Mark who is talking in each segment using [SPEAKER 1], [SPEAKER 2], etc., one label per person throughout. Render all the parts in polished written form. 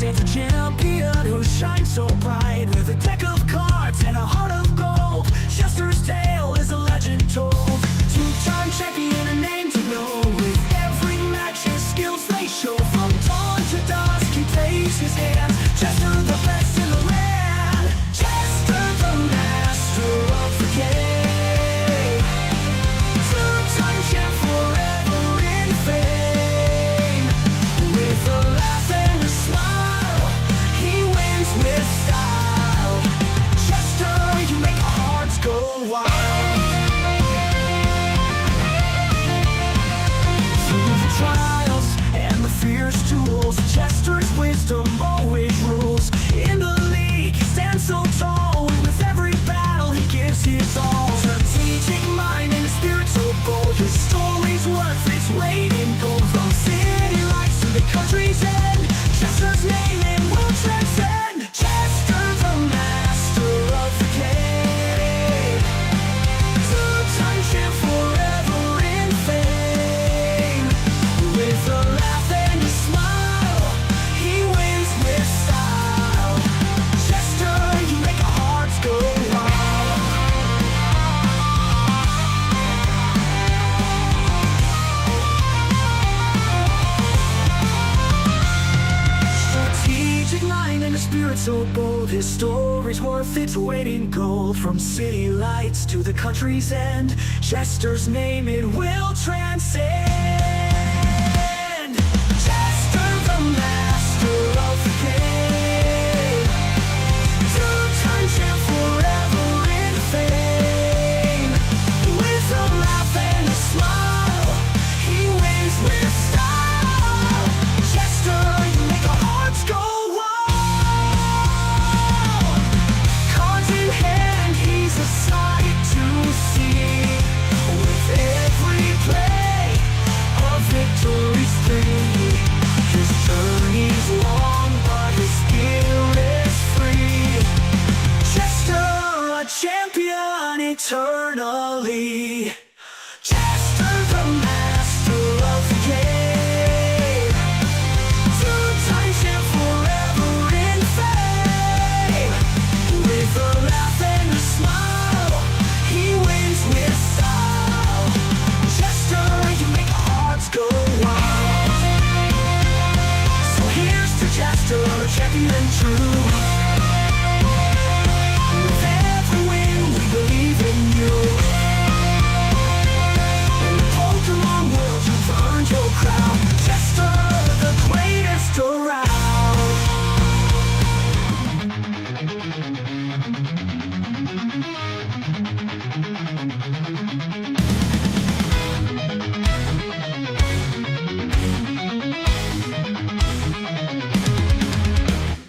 [SPEAKER 1] stands a champion who shines so bright. With a deck of cards and a heart of gold, Chester's tale is a legend told. Two-time champion, a name to know. With every match his skills they show. From dawn to dusk he plays his hand. Chester the best in the land. Chester the master of the game. Two-time champ forever in fame. With a laugh and a smile, he wins with style. Chester, you make our hearts go wild. Through the trials and the fierce duels, Chester's wisdom always rules. In the league, he stands so tall. With every battle, he gives his all. Strategic mind and a spirit so bold. His story's worth its weight in gold. From city lights to the country's end, Chester's name it will transcend. Chester the master of the game. Two-time champ forever in fame. With a laugh and a smile, he wins with style. Chester, you make our hearts go wild. Strategic mind and a spirit so bold. His story's worth its weight in gold. From city lights to the country's end, Chester's name it will transcend. Chester the master of the game. Two-time champ forever in fame. With a laugh and a smile, he wins with style. Chester, you make our hearts go wild. Cards in hand, he's a sight to see. With every play, a victory's free. His journey's long, but his skill is free. Chester, a champion eternally. Chester the master of the game. Two-time champ forever in fame. With a laugh and a smile, he wins with style. Chester, you make our hearts go wild. So here's to Chester, champion true. With every win, we believe in you. In the Pokémon world, you've earned your crown. Chester, the greatest around.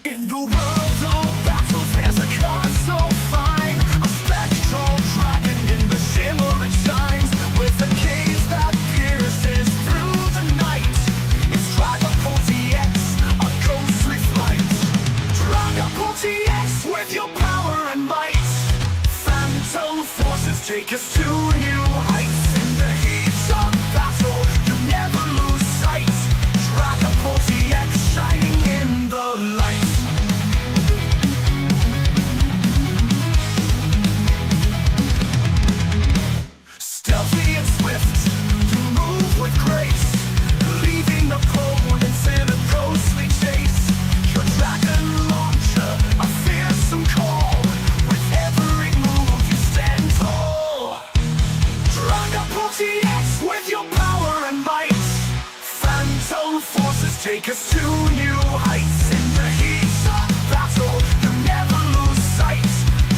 [SPEAKER 1] In the world of battles, there's a card so fine. A spectral dragon in the shimmer it shines. With a gaze that pierces through the night. It's Dragapult TX, a ghostly flight. Dragapult TX with your power and might. Phantom forces take us to new heights. In the heat of battle, you never lose sight. Dragapult TX shining in the light. Stealthy and swift, you move with grace, leaving opponents in a ghostly chase. Your dragon launcher, a fearsome call. With every move you stand tall. Dragapult TX with your power and might. Phantom forces take us to new heights. In the heat of battle, you never lose sight.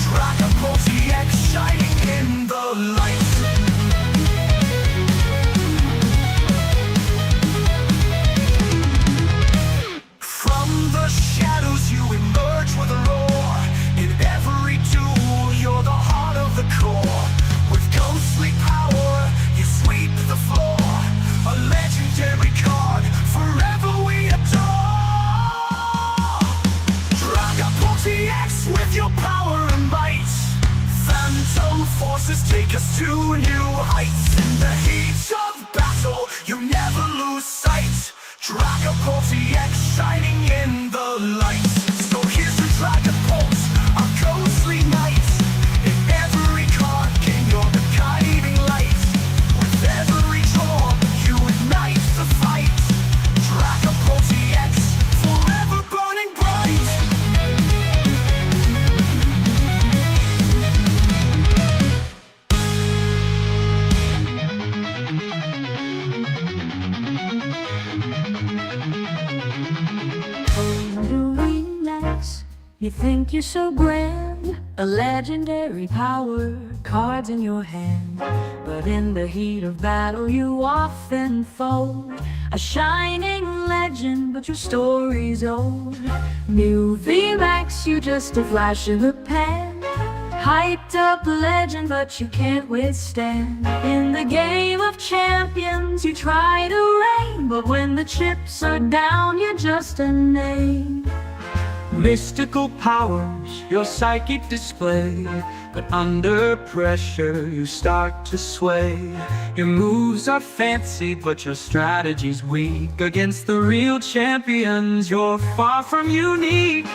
[SPEAKER 1] Dragapult TX shining in the light. From the shadows you emerge with a roar. In every duel you're the heart of the core. With ghostly power you sweep the floor. A legendary card forever we adore. Dragapult TX with your power and might. Phantom forces take us to new heights. In the heat of battle you never lose sight. Dragapult TX shining in the light. You think you're so grand, a legendary power, cards in your hand. But in the heat of battle you often fold. A shining legend, but your story's old. New VMAX, you just a flash in the pan. Hyped up legend, but you can't withstand. In the game of champions you try to reign, but when the chips are down you're just a name. Mystical powers, your psychic display, but under pressure you start to sway. Your moves are fancy, but your strategy's weak. Against the real champions, you're far from unique.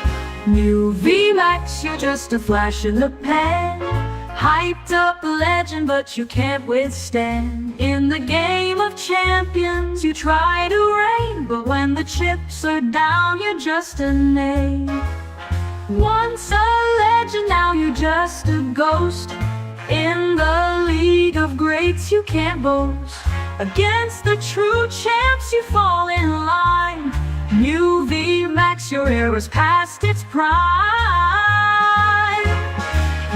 [SPEAKER 1] New VMAX, you're just a flash in the pan. Hyped up legend, but you can't withstand. In the game of champions you try to reign, but when the chips are down you're just a name. Once a legend, now you're just a ghost. In the league of greats you can't boast. Against the true champs you fall in line. New VMAX, your era's past its prime.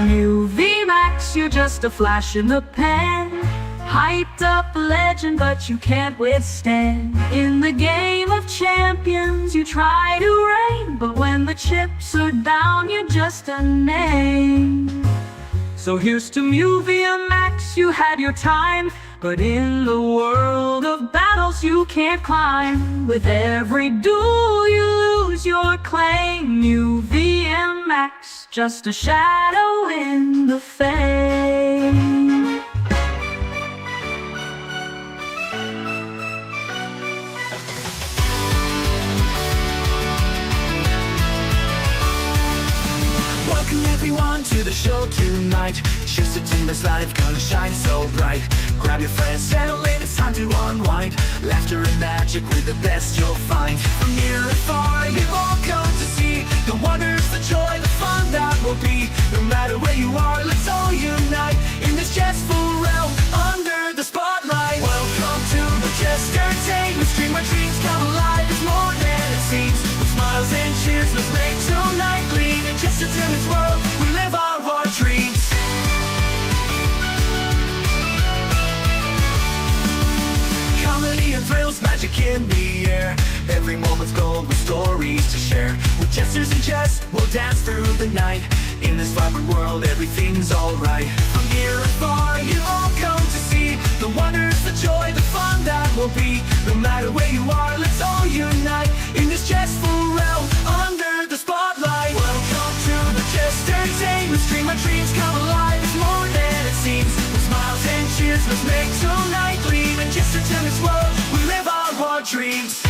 [SPEAKER 1] New VMAX, you're just a flash in the pan. Hyped up legend, but you can't withstand. In the game of champions you try to reign, but when the chips are down you're just a name. So here's to New VMAX, you had your time, but in the world of battles you can't climb. With every duel you lose your claim. New VMAX, just a shadow in the fame. Welcome everyone to the show tonight. Just a Timber's life gonna shine so bright. Grab your friends, settle in, it's time to unwind. Laughter and magic with the best you'll find. From near and far you've all come to see the wonders, the joy, the fun that will be. No matter where you are, let's all unite in this jestful realm under the spotlight. Welcome to the Jest Entertainment Stream, where dreams come alive. It's more than it seems. With smiles and cheers, let's make tonight gleam. In Jest Entertainment's world, we live our dreams. Comedy and thrills, magic in the air. Every moment's gold with stories to share. With jesters and jest, we'll dance through the night. In this vibrant world, everything's alright. From near and far, you all come to see the wonders, the joy, the fun that will be. No matter where you are, let's all unite in this jestful realm under the spotlight. Welcome to the Jest Entertainment Stream, where dreams come alive. It's more than it seems. With smiles and cheers, let's make tonight gleam. In Jest Entertainment's world, we live our dreams.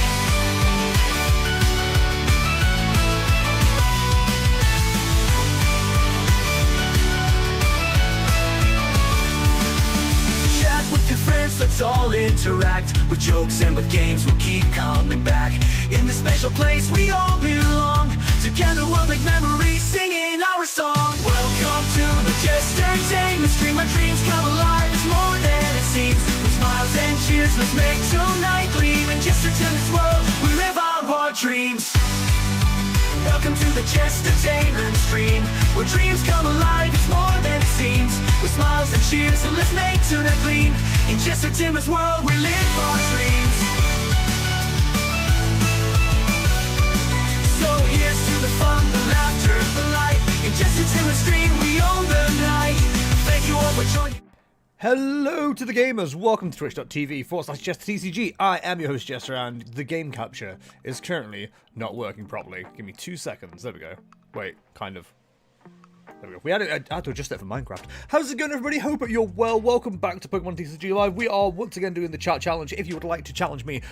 [SPEAKER 1] With your friends, let's all interact. With jokes and with games, we'll keep coming back. In this special place, we all belong. Together we'll make memories, singing our song. Welcome to the Jest Entertainment Stream, where dreams come alive. It's more than it seems. With smiles and cheers, let's make tonight gleam. In Jest Entertainment's world, we live our dreams. Welcome to the Jest Entertainment Stream, where dreams come alive. It's more than it seems. With smiles and cheers, and let's make tonight gleam. In Jest Entertainment's world, we live our dreams. So here's to the fun, the laughter, the light. In Jest Entertainment Stream, we own the night. Thank you all for joining.
[SPEAKER 2] Hello to the gamers, welcome to twitch.tv/JesterTCG. I am your host Jester, and the game capture is currently not working properly. Give me 2 seconds, there we go. Wait, kind of. There we go. I had to adjust that for Minecraft. How's it going, everybody? Hope you're well. Welcome back to Pokemon TCG Live. We are once again doing the chat challenge. If you would like to challenge me,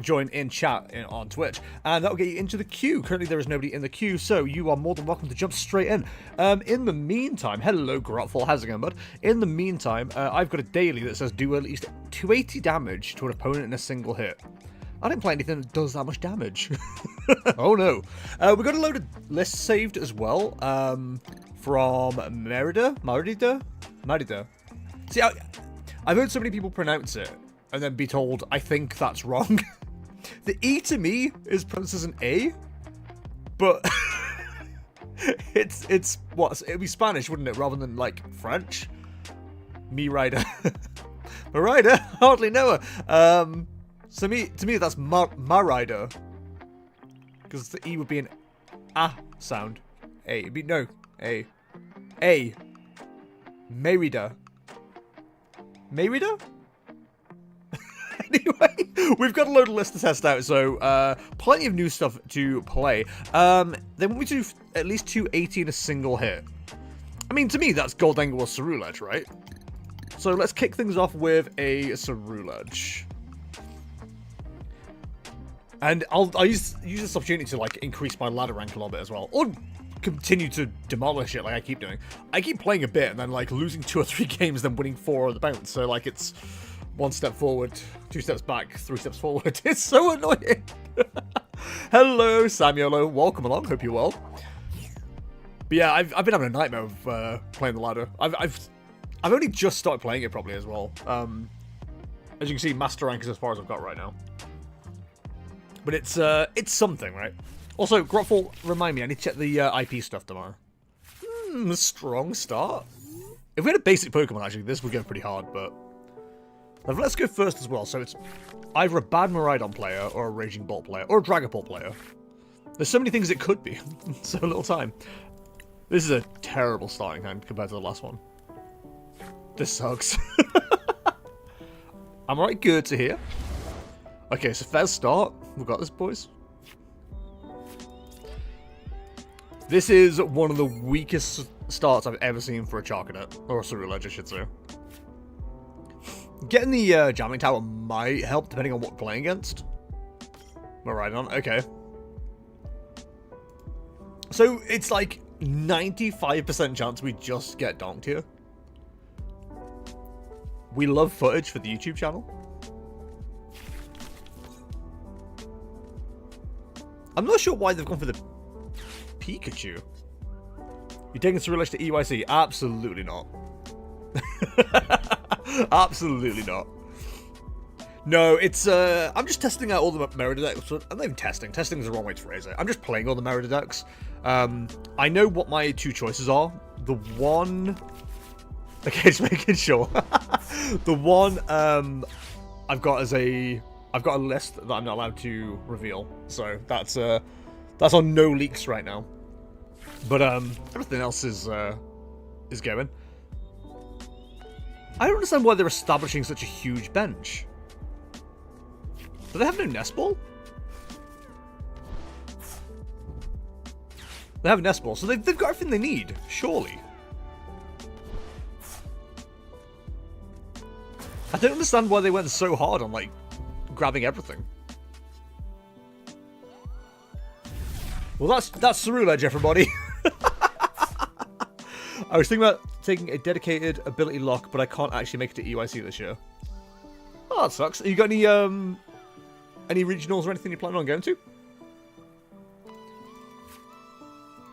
[SPEAKER 2] !join in chat on Twitch, and that'll get you into the queue. Currently, there is nobody in the queue, so you are more than welcome to jump straight in. In the meantime, hello, Grotful. How's it going, bud? In the meantime, I've got a daily that says do at least 280 damage to an opponent in a single hit. I didn't play anything that does that much damage. Oh no. We got a load of lists saved as well. From Mérida. See, I've heard so many people pronounce it and then be told, I think that's wrong. The E to me is pronounced as an A, but It's what? It'd be Spanish, wouldn't it, rather than like French? Mérida. Mérida? Hardly know her. So to me that's Mérida. Because the E would be an A sound. A. It'd be no. A. A. Mérida. Mérida? Anyway, we've got a load of lists to test out, so plenty of new stuff to play. They want me to do at least 280 in a single hit. I mean, to me, that's Gold Angle or Ceruledge, right? So let's kick things off with a Ceruledge. And I'll use this opportunity to like increase my ladder rank a little bit as well, or continue to demolish it like I keep doing. I keep playing a bit and then like losing 2 or 3 games, then winning 4 on the bounce. So like it's 1 step forward, 2 steps back, 3 steps forward. It's so annoying. Hello, Samuelo. Welcome along. Hope you're well. But yeah, I've been having a nightmare of playing the ladder. I've only just started playing it probably as well. As you can see, master rank is as far as I've got right now. But it's something, right? Also, Grotfall, remind me, I need to check the IP stuff tomorrow. Strong start. If we had a basic Pokemon, actually, this would go pretty hard, but... Let's go first as well. So it's either a bad Miraidon player, or a Raging Bolt player, or a Dragapult player. There's so many things it could be. So little time. This is a terrible starting hand compared to the last one. This sucks. I'm alright, good to hear. Okay, so fair start. We've got this, boys. This is one of the weakest starts I've ever seen for a Charcadet. Or a Ceruledge, I should say. Getting the jamming tower might help, depending on what we're playing against. Miraidon, okay. So, it's like 95% chance we just get donked here. We love footage for the YouTube channel. I'm not sure why they've gone for the Pikachu. You're taking Ceruledge to EYC? Absolutely not. Absolutely not. No, it's I'm just testing out all the Mérida decks. I'm not even testing. Testing is the wrong way to phrase it. I'm just playing all the Mérida decks. I know what my 2 choices are. The one... Okay, just making sure. The one I've got a list that I'm not allowed to reveal. So that's on no leaks right now. But everything else is going. I don't understand why they're establishing such a huge bench. Do they have no nest ball? They have a nest ball, so they've got everything they need, surely. I don't understand why they went so hard on, like, grabbing everything. Well, that's Ceruledge, everybody. I was thinking about taking a dedicated ability lock, but I can't actually make it to EYC this year. Oh, that sucks. You got any regionals or anything you're planning on going to?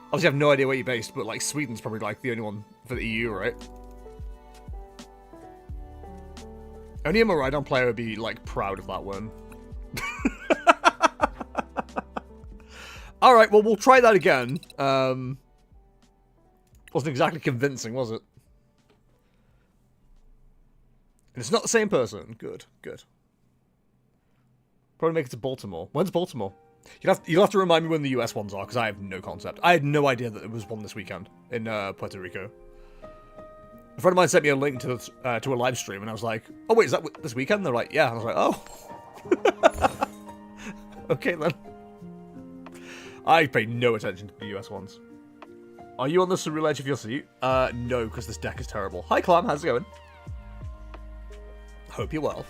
[SPEAKER 2] Obviously, I have no idea where you're based, but like Sweden's probably like the only one for the EU, right? Only a Miraidon player would be like proud of that one. All right, well we'll try that again. Wasn't exactly convincing, was it? And it's not the same person. Good, good. Probably make it to Baltimore. When's Baltimore? You'll have to remind me when the US ones are, because I have no concept. I had no idea that there was one this weekend in Puerto Rico. A friend of mine sent me a link to a live stream, and I was like, "Oh wait, is that this weekend?" They're like, "Yeah." And I was like, "Oh, okay then." I pay no attention to the US ones. Are you on the Ceruledge of your seat? No, because this deck is terrible. Hi, Clam. How's it going? Hope you're well.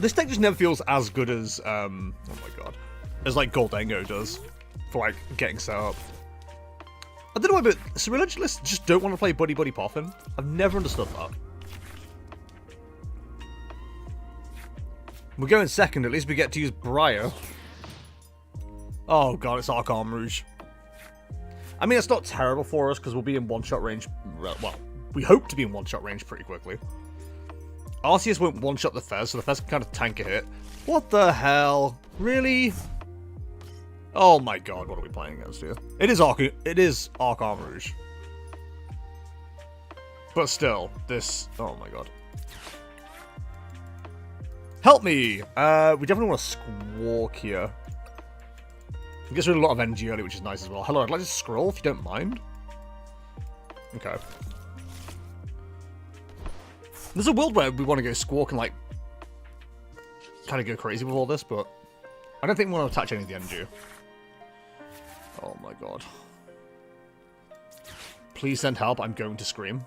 [SPEAKER 2] This deck just never feels as good as, oh my god, as like Goldengo does for like getting set up. I don't know why, but Ceruledge lists just don't want to play Buddy Buddy Poffin. I've never understood that. We're going second. At least we get to use Briar. Oh god, it's Arc-Arm Rouge. I mean, it's not terrible for us because we'll be in one-shot range. Well, we hope to be in one-shot range pretty quickly. Arceus won't one-shot the Fez, so the Fez can kind of tank a hit. What the hell? Really? Oh my god, what are we playing against here? It is Arc Armor Rouge. But still, this... Oh my god. Help me! We definitely want to Squawk here. It gets rid of a lot of energy early, which is nice as well. Hello, I'd like to scroll if you don't mind. Okay. There's a world where we want to go Squawk and, like, kind of go crazy with all this, but I don't think we want to attach any of the energy. Oh my god. Please send help, I'm going to scream.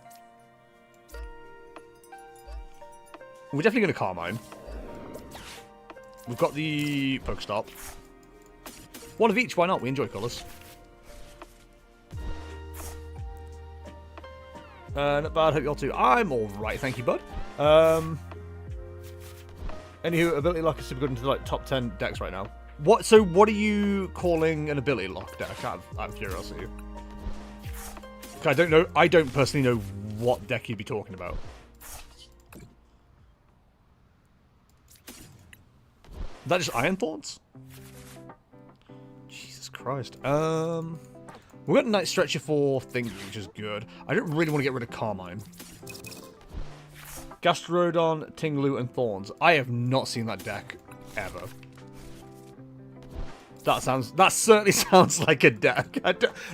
[SPEAKER 2] We're definitely going to Carmine. We've got the Pokestop. One of each, why not? We enjoy colours. Not bad, hope you all too. I'm alright, thank you, bud. Anywho, ability lock is super good into like top 10 decks right now. So what are you calling an ability lock deck out of curiosity? I don't know. I don't personally know what deck you'd be talking about. Is that just Iron Thorns? Jesus Christ. We've got Night Stretcher for Thingy, which is good. I don't really want to get rid of Carmine. Gastrodon, Tinglu, and Thorns. I have not seen that deck ever. That certainly sounds like a deck.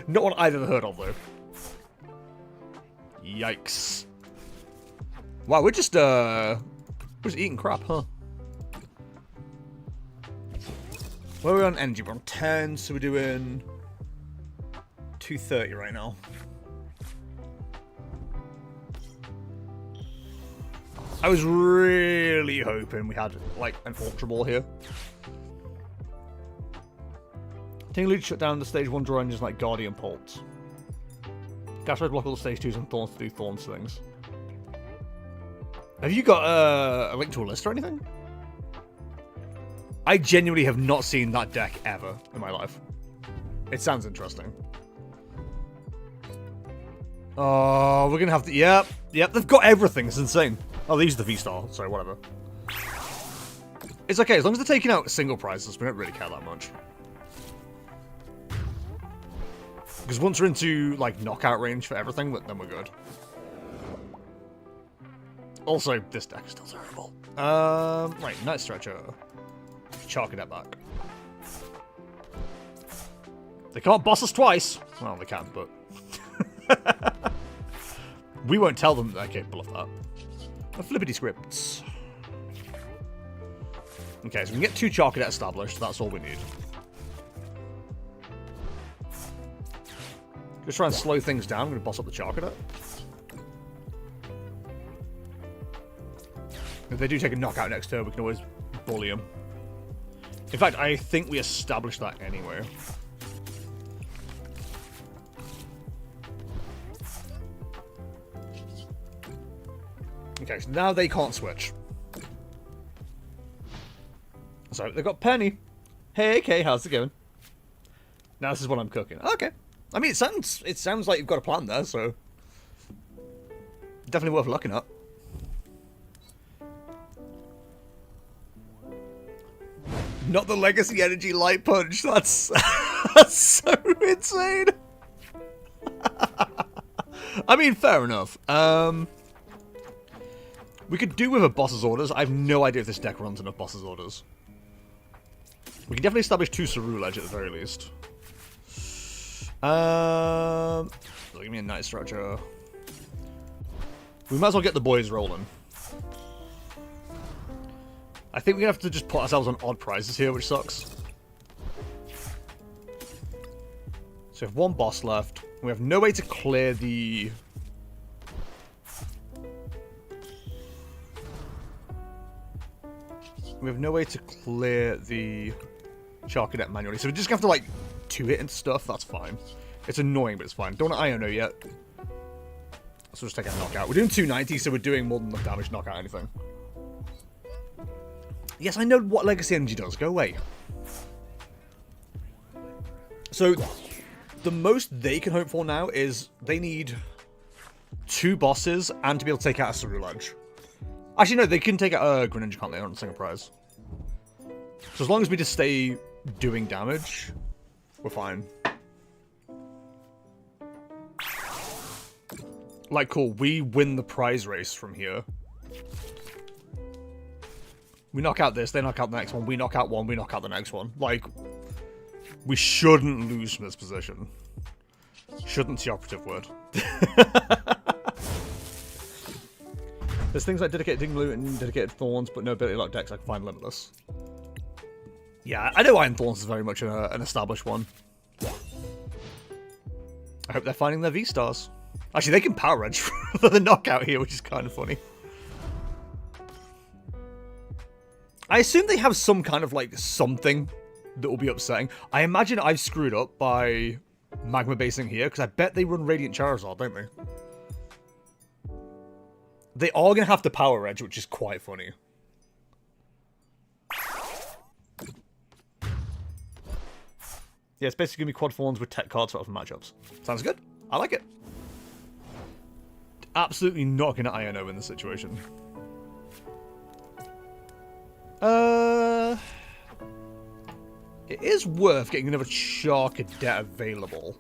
[SPEAKER 2] Not one I've ever heard of though. Yikes. Wow, we're just eating crap, huh? Where are we on energy? We're on 10, so we're doing 230 right now. I was really hoping we had, like, an Ultra Ball here. Tinglu shut down the stage 1 draw engines like Guardian Pulse. Gastro block all the stage 2s and Thorns to do Thorns things. Have you got a link to a list or anything? I genuinely have not seen that deck ever in my life. It sounds interesting. Oh, we're gonna have to... Yep, they've got everything. It's insane. Oh, they use the V-Star. Sorry, whatever. It's okay, as long as they're taking out single prizes, we don't really care that much. Because once we're into, like, knockout range for everything, then we're good. Also, this deck is still terrible. Right, Night Stretcher. Chalking that back. They can't boss us twice. Well, they can, but... we won't tell them they're capable of that. A flippity scripts. Okay, so we can get 2 Charcadet established. That's all we need. Just try and slow things down. I'm going to boss up the Charcadet. If they do take a knockout next turn, we can always bully them. In fact, I think we established that anyway. Okay, so now they can't switch. So they've got Penny. Hey, Kay, how's it going? Now this is what I'm cooking. Okay. I mean, it sounds like you've got a plan there, so definitely worth looking at. Not the Legacy Energy Light Punch. That's so insane. I mean, fair enough. We could do with a boss's orders. I have no idea if this deck runs enough boss's orders. We can definitely establish 2 Cerulege at the very least. Give me a Night Stretcher. We might as well get the boys rolling. I think we're going to have to just put ourselves on odd prizes here, which sucks. So we have 1 boss left. We have no way to clear the... We have no way to clear the Charcadet manually. So we're just going to have to, like, 2-hit and stuff. That's fine. It's annoying, but it's fine. Don't want to Iono yet. So just take a knockout. We're doing 290, so we're doing more than enough damage to knock out anything. Yes, I know what Legacy Energy does. Go away. So, the most they can hope for now is they need 2 bosses and to be able to take out a Cerulege. Actually, no, they can take out a Greninja, can't they, on a single prize. So as long as we just stay doing damage, We're fine. Like, cool, we win the prize race from here. We knock out this, they knock out the next one, we knock out one, we knock out the next one. Like, we shouldn't lose from this position. Shouldn't the operative word. There's things like dedicated Digging Loot and dedicated Thorns, but no ability lock decks I can find limitless. Yeah, I know Iron Thorns is very much an established one. I hope they're finding their V-stars. Actually, they can power edge for the knockout here, which is kind of funny. I assume they have some kind of, like, something that will be upsetting. I imagine I've screwed up by magma basing here, because I bet they run Radiant Charizard, don't they? They are going to have to power edge, which is quite funny. Yeah, it's basically going to be quad forms with tech cards for other matchups. Sounds good. I like it. Absolutely not going to INO in this situation. It is worth getting another Shark Cadet available.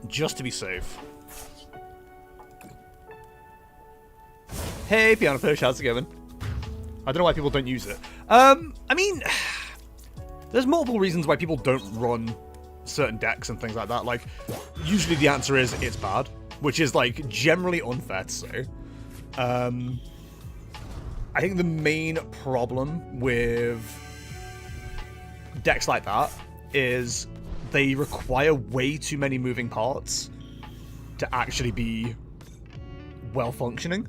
[SPEAKER 2] Just to be safe. Hey, Piano Fish, how's it going? I don't know why people don't use it. I mean, there's multiple reasons why people don't run certain decks and things like that. Like, usually the answer is it's bad, which is, like, generally unfair to say. I think the main problem with decks like that is they require way too many moving parts to actually be well functioning.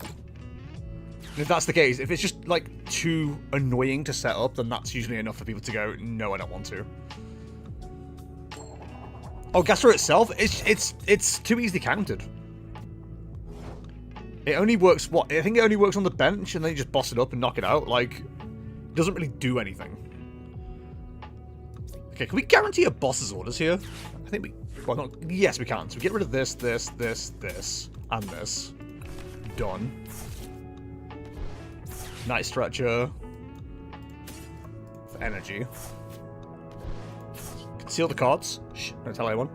[SPEAKER 2] And if that's the case, if it's just like too annoying to set up, then that's usually enough for people to go, no, I don't want to. Oh, Gastro itself, it's too easily countered. It only works, what? I think it only works on the bench, and then you just boss it up and knock it out. Like, it doesn't really do anything. Okay, can we guarantee a boss's orders here? I think we... Well, not... Yes, we can. So we get rid of this, this, and this. Done. Night Stretcher. For energy. Conceal the cards. Shh, don't tell anyone.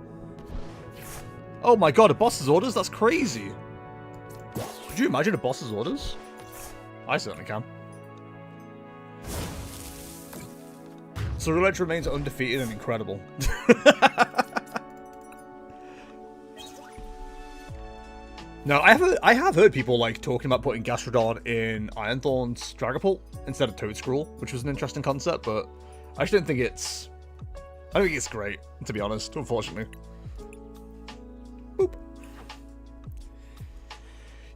[SPEAKER 2] Oh my god, a boss's orders? That's crazy. Could you imagine a boss's orders? I certainly can. So Roulette remains undefeated and incredible. Now, I have heard people like talking about putting Gastrodon in Ironthorn's Dragapult instead of Toedscruel, which was an interesting concept, but I just don't think it's... I don't think it's great, to be honest, unfortunately. Boop.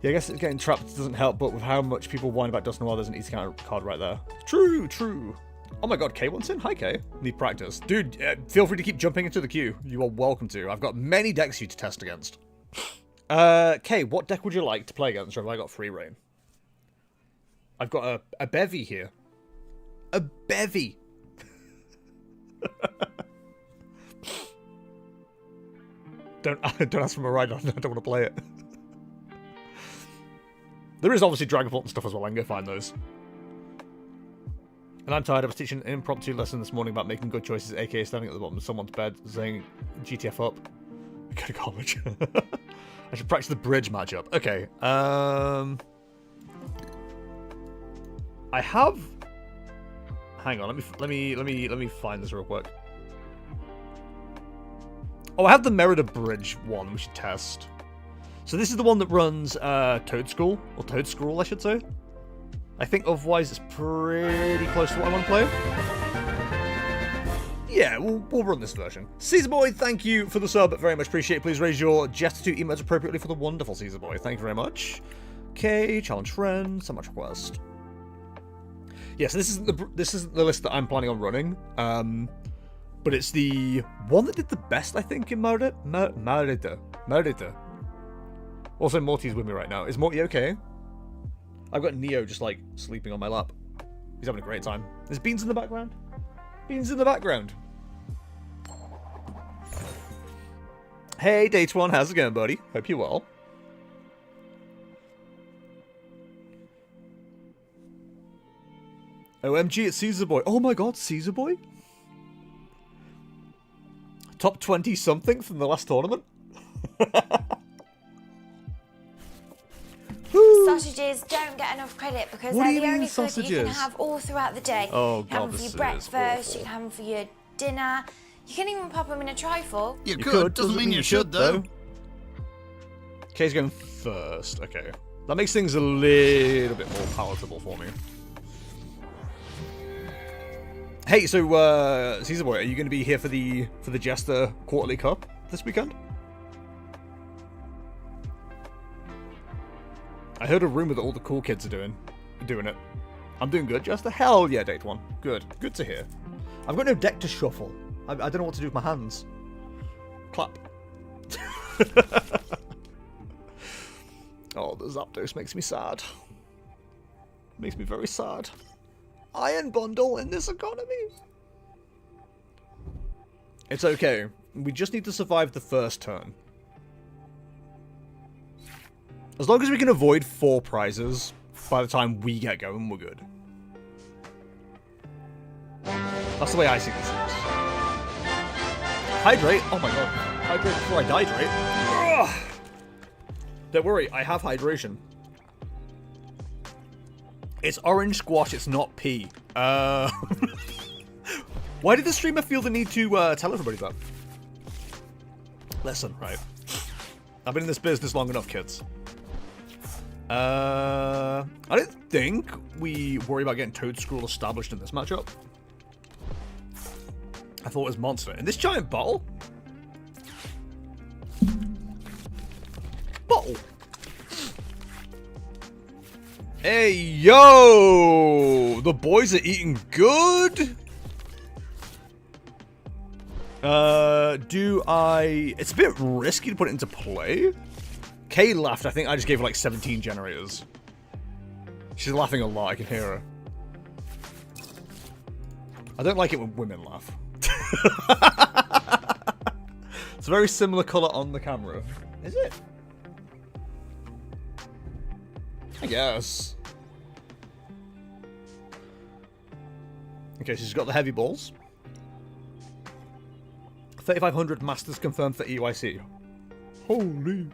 [SPEAKER 2] Yeah, I guess getting trapped doesn't help, but with how much people whine about Dust Noir, there's an easy counter card right there. True, true. Oh my god, Kay wants in? Hi, Kay. Need practice. Dude, feel free to keep jumping into the queue. You are welcome to. I've got many decks for you to test against. Kay, what deck would you like to play against, or have I got free reign? I've got a bevy here. A bevy! Don't ask for my ride on. I don't want to play it. There is obviously Dragapult and stuff as well. I can go find those. And I'm tired. I was teaching an impromptu lesson this morning about making good choices, aka standing at the bottom of someone's bed saying GTF up. I go to college. I should practice the bridge matchup. Okay. I have. Hang on. Let me find this real quick. Oh, I have the Mérida bridge one. We should test. So this is the one that runs Toedscruel, or Toedscruel, I should say. I think otherwise it's pretty close to what I want to play. Yeah, we'll run this version. Caesar Boy, thank you for the sub. Very much appreciate it. Please raise your Jester 2 emotes appropriately for the wonderful Caesar Boy. Thank you very much. Okay, challenge friend, so much request. Yeah, so this isn't the list that I'm planning on running. But it's the one that did the best, I think, in Mérida. Also, Morty's with me right now. Is Morty okay? I've got Neo just, like, sleeping on my lap. He's having a great time. There's Beans in the background. Beans in the background. Hey, Date One, how's it going, buddy? Hope you're well. OMG, it's Caesar Boy. Oh my god, Caesar Boy? Top 20 something from the last tournament?
[SPEAKER 3] Sausages don't get enough credit because
[SPEAKER 2] What do
[SPEAKER 3] they're
[SPEAKER 2] you
[SPEAKER 3] the
[SPEAKER 2] mean,
[SPEAKER 3] only food that you can
[SPEAKER 2] sausages?
[SPEAKER 3] have all throughout the day.
[SPEAKER 2] Oh,
[SPEAKER 3] You can
[SPEAKER 2] God,
[SPEAKER 3] have them for
[SPEAKER 2] this
[SPEAKER 3] your
[SPEAKER 2] is
[SPEAKER 3] breakfast,
[SPEAKER 2] awful.
[SPEAKER 3] you can have them for your dinner. You can even pop them in a trifle.
[SPEAKER 4] You could, doesn't mean you should, though.
[SPEAKER 2] Kay's going first. Okay. That makes things a little bit more palatable for me. Hey, so, Caesar Boy, are you going to be here for the Jester Quarterly Cup this weekend? I heard a rumor that all the cool kids are doing it. I'm doing good, Jester. Hell yeah, date one. Good. Good to hear. I've got no deck to shuffle. I don't know what to do with my hands. Clap. Oh, the Zapdos makes me sad. Makes me very sad. Iron bundle in this economy. It's okay. We just need to survive the first turn. As long as we can avoid 4 prizes by the time we get going, we're good. That's the way I see these things. Hydrate? Oh my god. Hydrate before I dihydrate. Ugh. Don't worry, I have hydration. It's orange squash, it's not pea. Why did the streamer feel the need to tell everybody that? Listen, right. I've been in this business long enough, kids. I don't think we worry about getting Toad Scroll established in this matchup. I thought it was Monster. In this giant bottle? Bottle. Hey, yo! The boys are eating good? It's a bit risky to put it into play. Kay laughed. I think I just gave her like 17 generators. She's laughing a lot. I can hear her. I don't like it when women laugh. It's a very similar color on the camera. Is it? I guess. Okay, so she's got the heavy balls. 3,500 masters confirmed for EYC. Holy.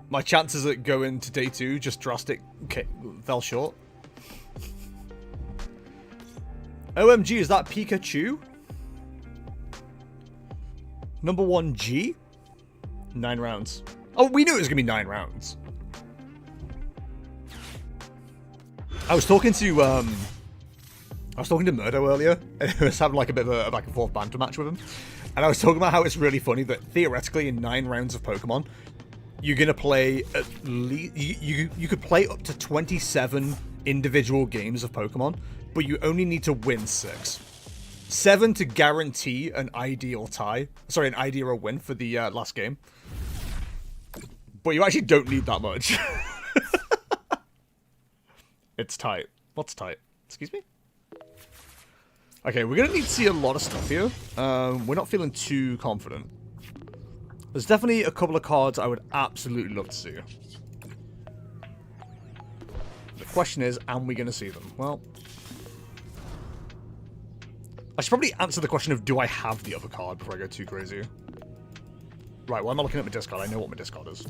[SPEAKER 2] My chances at going to day 2 just drastic fell short. OMG, is that Pikachu? Number 1G? 9 rounds. Oh, we knew it was going to be 9 rounds. I was talking to Murdo earlier, and I was having like a bit of a back and forth banter match with him. And I was talking about how it's really funny that theoretically in 9 rounds of Pokemon, you're gonna play at least you could play up to 27 individual games of Pokemon, but you only need to win 6. 7 to guarantee an ideal tie. Sorry, an ideal win for the last game. But you actually don't need that much. It's tight. What's tight? Excuse me? Okay, we're gonna need to see a lot of stuff here. We're not feeling too confident. There's definitely a couple of cards I would absolutely love to see. The question is, am we going to see them? Well, I should probably answer the question of, do I have the other card before I go too crazy? Right, well, I'm not looking at my discard. I know what my discard is.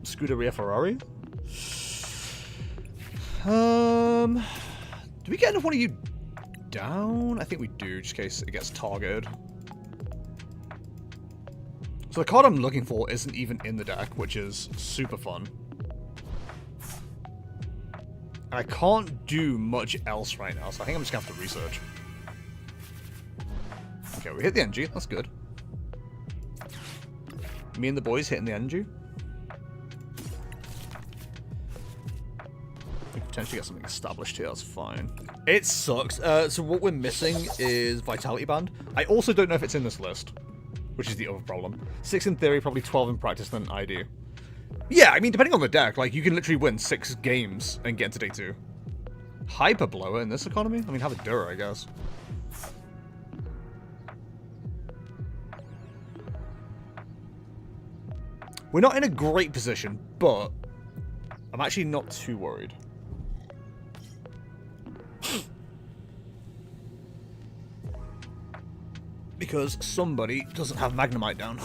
[SPEAKER 2] Scuderia Ferrari? Do we get enough one of you down? I think we do, just in case it gets targeted. So the card I'm looking for isn't even in the deck, which is super fun. And I can't do much else right now, so I think I'm just going to have to research. Okay, we hit the NG. That's good. Me and the boys hitting the NG. We could potentially get something established here. That's fine. It sucks. So what we're missing is Vitality Band. I also don't know if it's in this list, which is the other problem. 6 in theory, probably 12 in practice, then ID. Yeah, I mean, depending on the deck, like, you can literally win 6 games and get into day 2. Hyper Blower in this economy? I mean, have a Dura, I guess. We're not in a great position, but I'm actually not too worried. Because somebody doesn't have Magnemite down.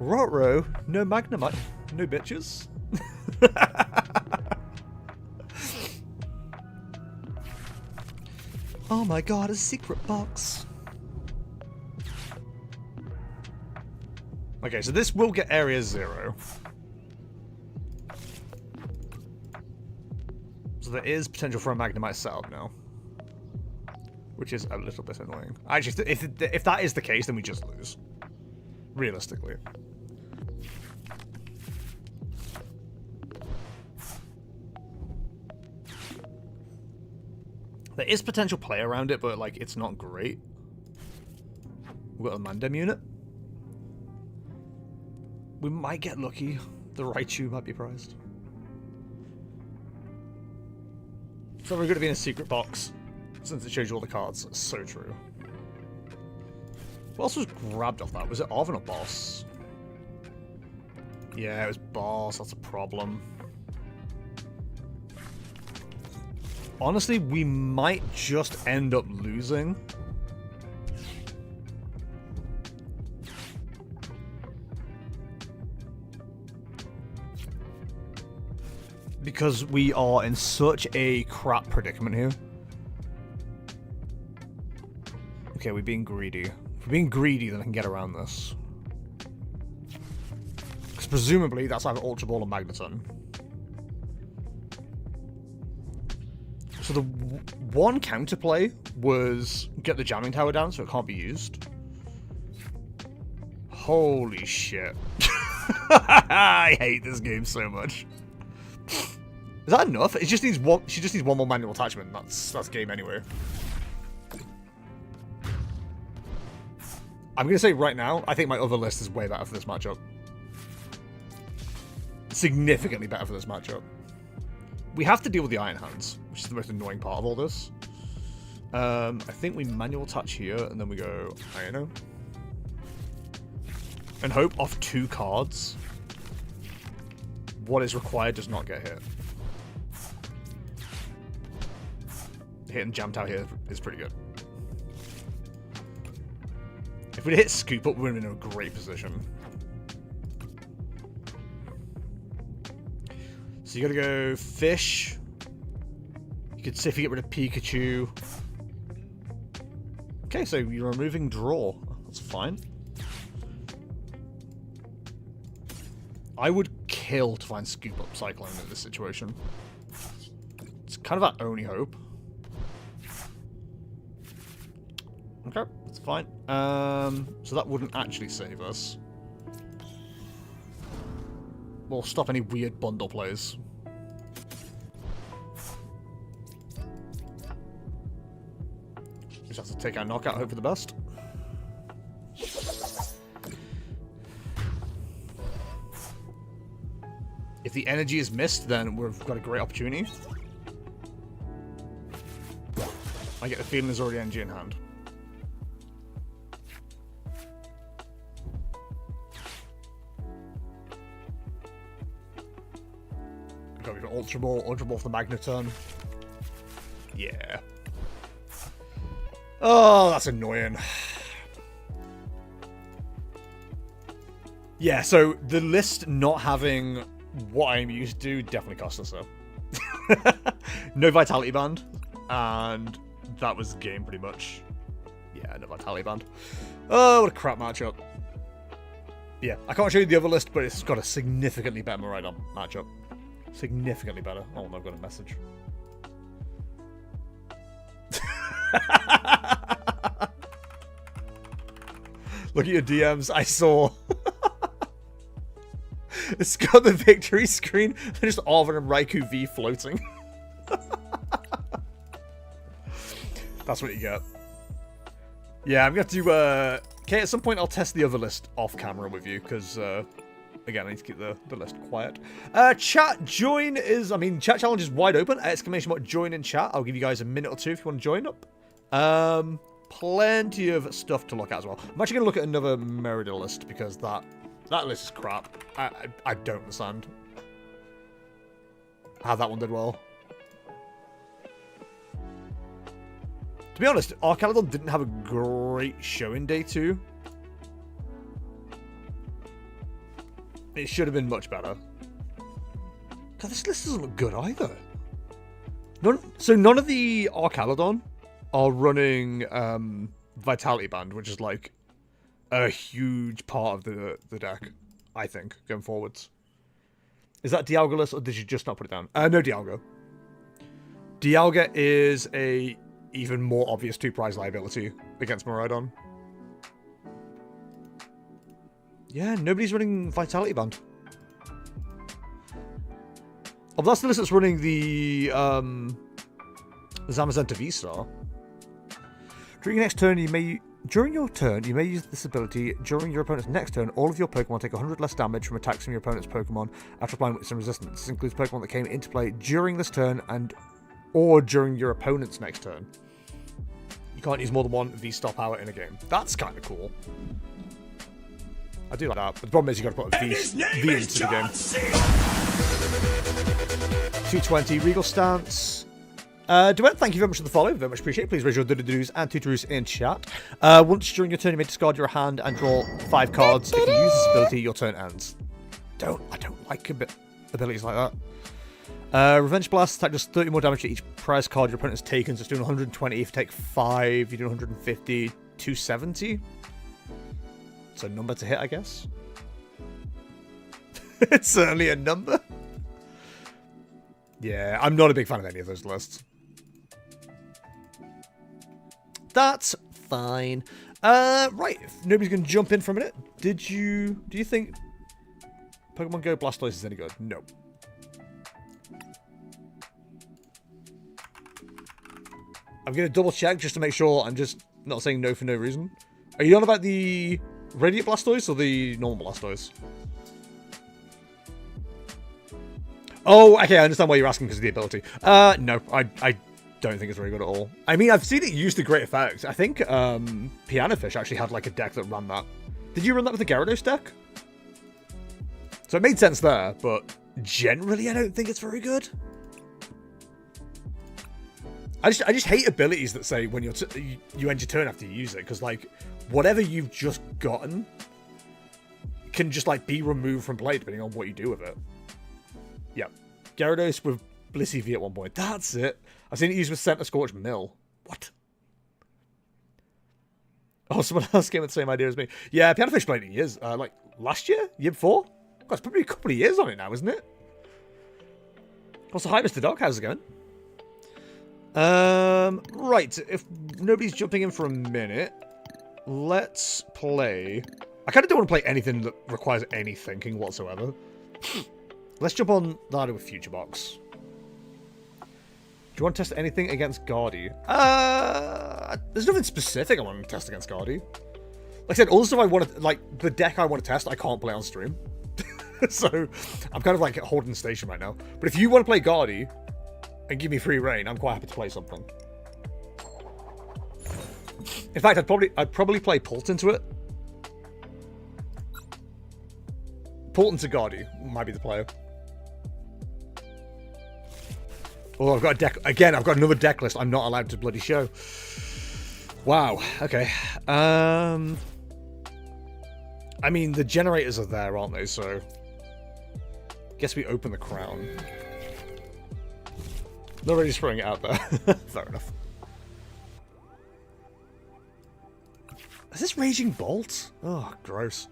[SPEAKER 2] Rotro, no Magnemite, no bitches. Oh my god, a secret box. Okay, so this will get area 0. So there is potential for a Magnemite setup now. Which is a little bit annoying. Actually, if that is the case, then we just lose. Realistically. There is potential play around it, but like it's not great. We've got a Mandem unit. We might get lucky. The Raichu might be prized. It's not very good to be in a secret box, since it shows you all the cards. It's so true. What else was grabbed off that? Was it Arven or Boss? Yeah, it was Boss. That's a problem. Honestly, we might just end up losing. Because we are in such a crap predicament here. Okay, we're being greedy. If we're being greedy, then I can get around this. Because presumably, that's either Ultra Ball or Magneton. So the one counterplay was get the jamming tower down so it can't be used. Holy shit. I hate this game so much. Is that enough? It just needs one. She just needs one more manual attachment. That's game anyway. I'm gonna say right now, I think my other list is way better for this matchup. Significantly better for this matchup. We have to deal with the Iron Hands, which is the most annoying part of all this. I think we manual touch here, and then we go Iono. And hope off 2 cards, what is required does not get hit. Hitting Jam Tower here is pretty good. If we'd hit Scoop Up, we're in a great position. So you gotta go Fish. You could see if you get rid of Pikachu. Okay, so you're removing Draw. That's fine. I would kill to find Scoop Up Cyclone in this situation. It's kind of our only hope. Okay, that's fine. So that wouldn't actually save us. We'll stop any weird bundle plays. Just have to take our knockout, hope for the best. If the energy is missed, then we've got a great opportunity. I get the feeling there's already energy in hand. Got an Ultra Ball for the Magneton. Yeah. Oh, that's annoying. Yeah, so the list not having what I'm used to definitely cost us though. No Vitality Band, and that was the game pretty much. Yeah, no Vitality Band. Oh, what a crap matchup. Yeah, I can't show you the other list, but it's got a significantly better Mérida matchup. Significantly better. Oh, I've got a message. Look at your DMs. I saw. It's got the victory screen. Just Arven and Raikou V floating. That's what you get. Yeah, I'm going to do... okay, at some point I'll test the other list off camera with you, because... again, I need to keep the list quiet. Chat join is... I mean, chat challenge is wide open. Exclamation mark join in chat. I'll give you guys a minute or two if you want to join up. Plenty of stuff to look at as well. I'm actually going to look at another Mérida list, because that list is crap. I don't understand how that one did well. To be honest, Archaludon didn't have a great showing day 2. It should have been much better. God, this list doesn't look good either. None of the Archaludon are running Vitality Band, which is like a huge part of the deck, I think, going forwards. Is that Dialga-less, or did you just not put it down? No Dialga. Dialga is a even more obvious 2-prize liability against Miraidon. Yeah, nobody's running Vitality Band. Oh, that's the list that's running the Zamazenta V-Star. During your turn, you may use this ability. During your opponent's next turn, all of your Pokemon take 100 less damage from attacks from your opponent's Pokemon after applying Wits and Resistance. This includes Pokemon that came into play during this turn or during your opponent's next turn. You can't use more than one V-Star power in a game. That's kind of cool. I do like that, but the problem is you got to put a V into the game. 220 Regal Stance. Duet, thank you very much for the follow. Very much appreciate it. Please raise your do-do-dos and tutorus in chat. Once during your turn, you may discard your hand and draw 5 cards. If you use this ability, your turn ends. I don't like abilities like that. Revenge Blast attack does 30 more damage to each prize card your opponent has taken. So it's doing 120. If you take 5, you're doing 150. 270. It's a number to hit, I guess. It's certainly a number. Yeah, I'm not a big fan of any of those lists. That's fine. Right, if nobody's going to jump in for a minute. Do you think Pokemon Go Blastoise is any good? No. I'm going to double check just to make sure I'm just not saying no for no reason. Are you on about the Radiant Blastoise or the normal Blastoise? Oh, okay, I understand why you're asking because of the ability. No, I don't think it's very good at all. I mean, I've seen it used to great effect. I think Piano Fish actually had like a deck that ran that. Did you run that with the Gyarados deck? So it made sense there, but generally I don't think it's very good. I just hate abilities that say when you end your turn after you use it, because like whatever you've just gotten can just like be removed from play depending on what you do with it. Yep. Gyarados with Blissey V at one point. That's it. I've seen it used with Center Scorch Mill. What? Oh, someone else came with the same idea as me. Yeah, Piano Fish played it years. Like last year? Year before? God, it's probably a couple of years on it now, isn't it? Also, hi, Mr. Dog. How's it going? Right. If nobody's jumping in for a minute, let's play. I kind of don't want to play anything that requires any thinking whatsoever. Let's jump on that with Future Box. Do you want to test anything against Guardy? There's nothing specific I want to test against Guardy. Like I said, also I want to, like, the deck I want to test, I can't play on stream. So, I'm kind of like holding station right now. But if you want to play Guardy and give me free reign, I'm quite happy to play something. In fact, I'd probably play Pult into it. Pult into Guardy might be the player. Oh, I've got a deck again. I've got another deck list. I'm not allowed to bloody show. Wow. Okay. I mean, the generators are there, aren't they? So, guess we open the crown. Not really throwing it out there. Fair enough. Is this Raging Bolt? Oh, gross.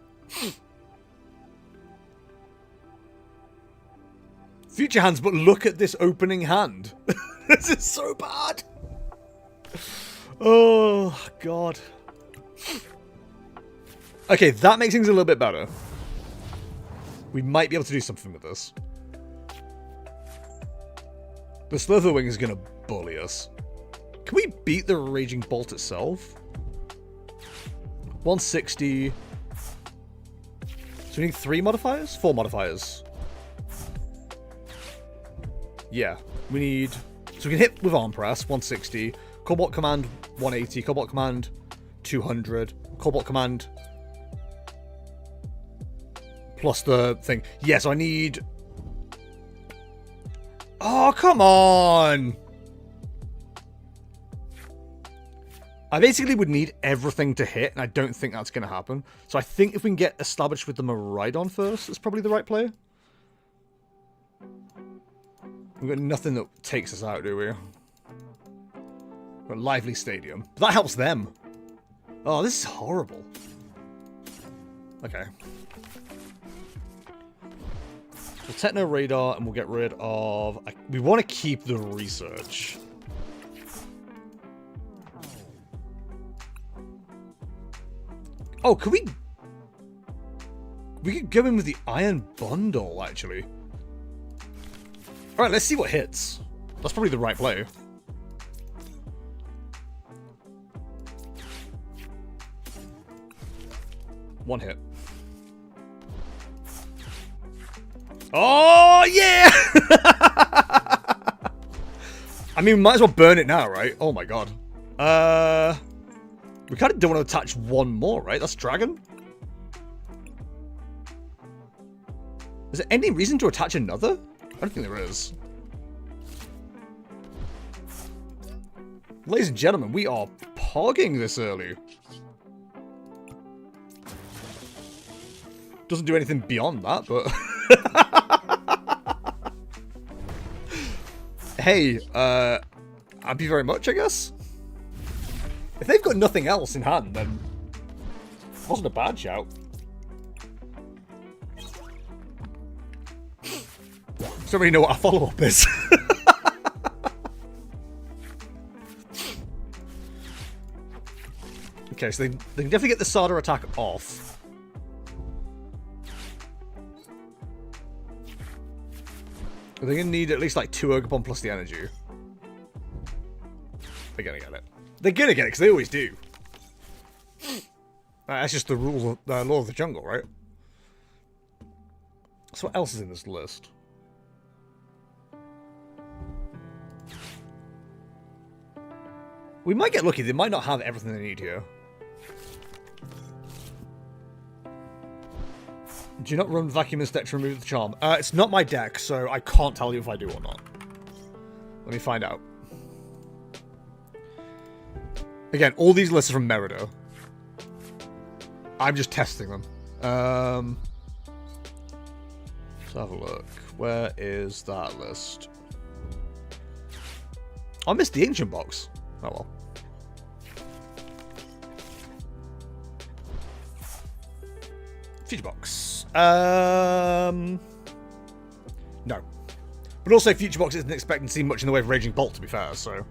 [SPEAKER 2] Future hands, but look at this opening hand. This is so bad. Oh, God. Okay, that makes things a little bit better. We might be able to do something with this. The Slitherwing is going to bully us. Can we beat the Raging Bolt itself? 160. So we need 3 modifiers? 4 modifiers. Yeah, we need... So we can hit with Arm Press, 160. Cobalt Command, 180. Cobalt Command, 200. Cobalt Command... Plus the thing. Yeah, so I need... Oh, come on! I basically would need everything to hit, and I don't think that's going to happen. So I think if we can get established with the Mérida first, it's probably the right play. We've got nothing that takes us out, do we? We've got Lively Stadium. But that helps them. Oh, this is horrible. Okay. We'll Techno Radar, and we'll get rid of... We want to keep the research. Oh, could we... We could go in with the Iron Bundle, actually. Alright, let's see what hits. That's probably the right play. One hit. Oh, yeah! I mean, we might as well burn it now, right? Oh my god. We kind of don't want to attach one more, right? That's Dragon. Is there any reason to attach another? I don't think there is. Ladies and gentlemen, we are pogging this early. Doesn't do anything beyond that, but... Hey, happy very much, I guess? If they've got nothing else in hand, then... It wasn't a bad shout. Don't really know what our follow-up is. Okay, so they can definitely get the Sada attack off. They're going to need at least like 2 Ogre plus the energy. They're going to get it. They're going to get it, because they always do. That's just the rule of the law of the jungle, right? So what else is in this list? We might get lucky. They might not have everything they need here. Do you not run Vacuum Instead to remove the charm? It's not my deck, so I can't tell you if I do or not. Let me find out. Again, all these lists are from Mérida. I'm just testing them. Let's have a look. Where is that list? I missed the ancient box. Oh well. Future box. No. But also, Future box isn't expecting to see much in the way of Raging Bolt, to be fair, so.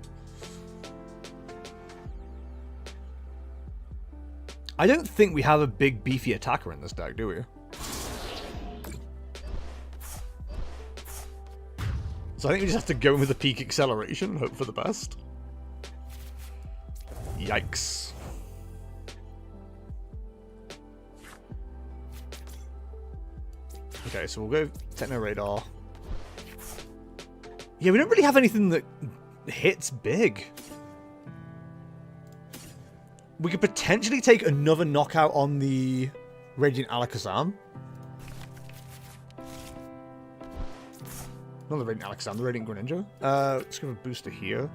[SPEAKER 2] I don't think we have a big, beefy attacker in this deck, do we? So I think we just have to go in with a peak acceleration and hope for the best. Yikes. Okay, so we'll go Techno Radar. Yeah, we don't really have anything that hits big. We could potentially take another knockout on the Radiant Alakazam. Not the Radiant Alakazam, the Radiant Greninja. Let's give a booster here.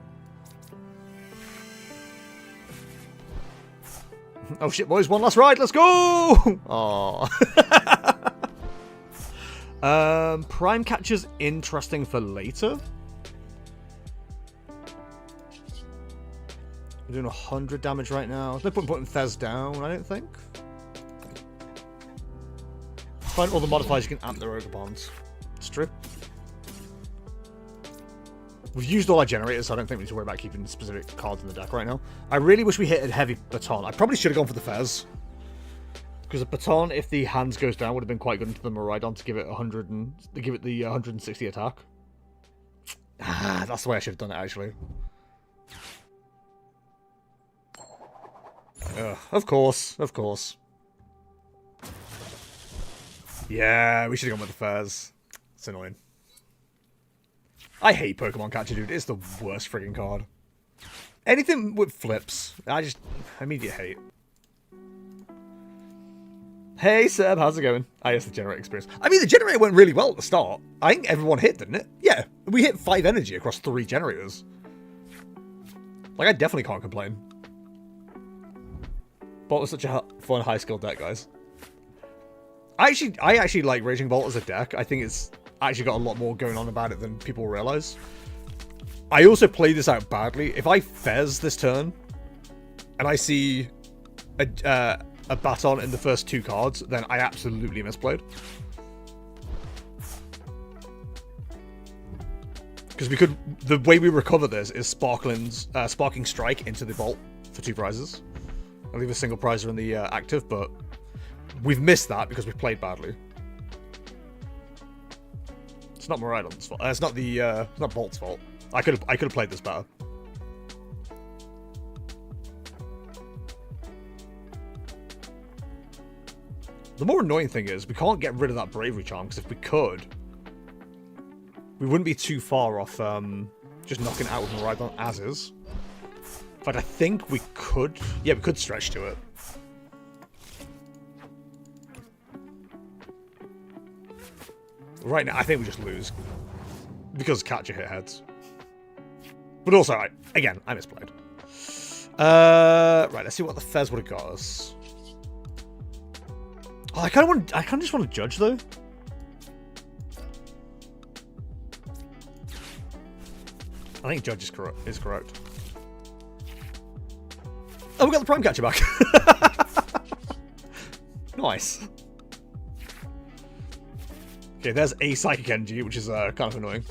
[SPEAKER 2] Oh shit, boys, one last ride, let's go! Aww. Prime Catcher's interesting for later. We're doing 100 damage right now. There's no point in putting Fez down, I don't think. Find all the modifiers you can amp their Ogre Bonds. It's true. We've used all our generators, so I don't think we need to worry about keeping specific cards in the deck right now. I really wish we hit a heavy baton. I probably should have gone for the Fez. Because a baton, if the hands goes down, would have been quite good into the Miraidon to give it 100 and to give it the 160 attack. Ah, that's the way I should have done it actually. Of course, of course. Yeah, we should have gone with the Fez. It's annoying. I hate Pokemon Catcher, dude. It's the worst friggin' card. Anything with flips, I immediate hate. Hey Seb, how's it going? Ah, yes, the generator experience. I mean, the generator went really well at the start. I think everyone hit, didn't it? Yeah, we hit 5 energy across 3 generators. Like, I definitely can't complain. Bolt was such a fun high skill deck, guys. I actually like Raging Bolt as a deck. I think it's actually got a lot more going on about it than people realize. I also played this out badly. If I Fez this turn, and I see a Baton in the first 2 cards, then I absolutely misplayed. Because we could, the way we recover this is Sparking Strike into the Bolt for 2 prizes. I'll leave a single prizer in the active, but we've missed that because we played badly. It's not Miraidon's fault. It's not Bolt's fault. I could have played this better. The more annoying thing is we can't get rid of that Bravery Charm, because if we could, we wouldn't be too far off just knocking it out with Miraidon as is. In fact, I think we could. Yeah, we could stretch to it. Right now, I think we just lose. Because Catcher hit heads. But also, again, I misplayed. Right, let's see what the Fez would have got us. Oh, I kind of just want to judge, though. I think Judge is correct. Oh, we got the Prime Catcher back. Nice. Okay, there's a Psychic Energy, which is kind of annoying.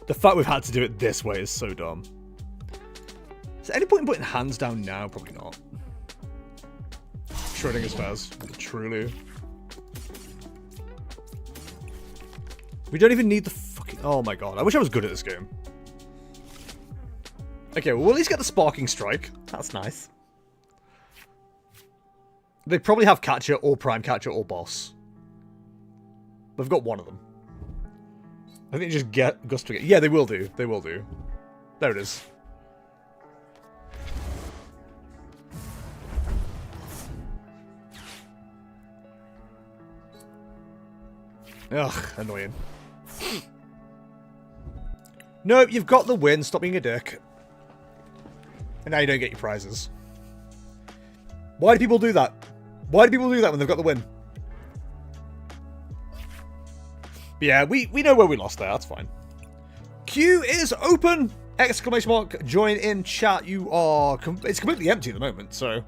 [SPEAKER 2] The fact we've had to do it this way is so dumb. Is there any point in putting hands down now? Probably not. Schrodinger's Fez. Truly. We don't even need the fucking... Oh my god, I wish I was good at this game. Okay, well, we'll at least get the Sparking Strike. That's nice. They probably have Catcher, or Prime Catcher, or Boss. They've got one of them. I think they just get Gust again. Yeah, they will do. They will do. There it is. Ugh, annoying. Nope, you've got the win. Stop being a dick. And now you don't get your prizes. Why do people do that? Why do people do that when they've got the win? But yeah, we know where we lost there. That's fine. Queue is open! Exclamation mark. Join in chat. You are... It's completely empty at the moment. So,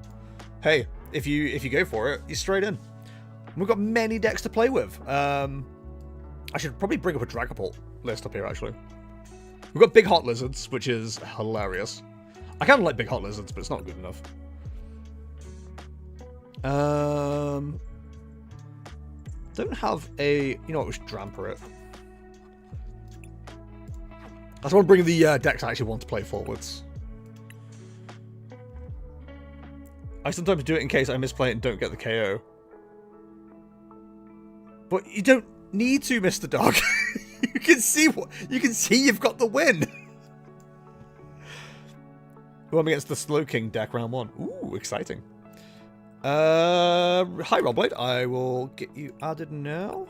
[SPEAKER 2] hey, if you go for it, you're straight in. We've got many decks to play with. I should probably bring up a Dragapult list up here, actually. We've got Big Hot Lizards, which is hilarious. I kind of like Big Hot Lizards, but it's not good enough. Don't have a... You know what, we should Dramper it. I just want to bring the decks I actually want to play forwards. I sometimes do it in case I misplay it and don't get the KO. But you don't need to, Mr. Dog. You can see you've got the win. Who am against the Slow King deck round 1? Ooh, exciting. Hi, Robblade. I will get you added now.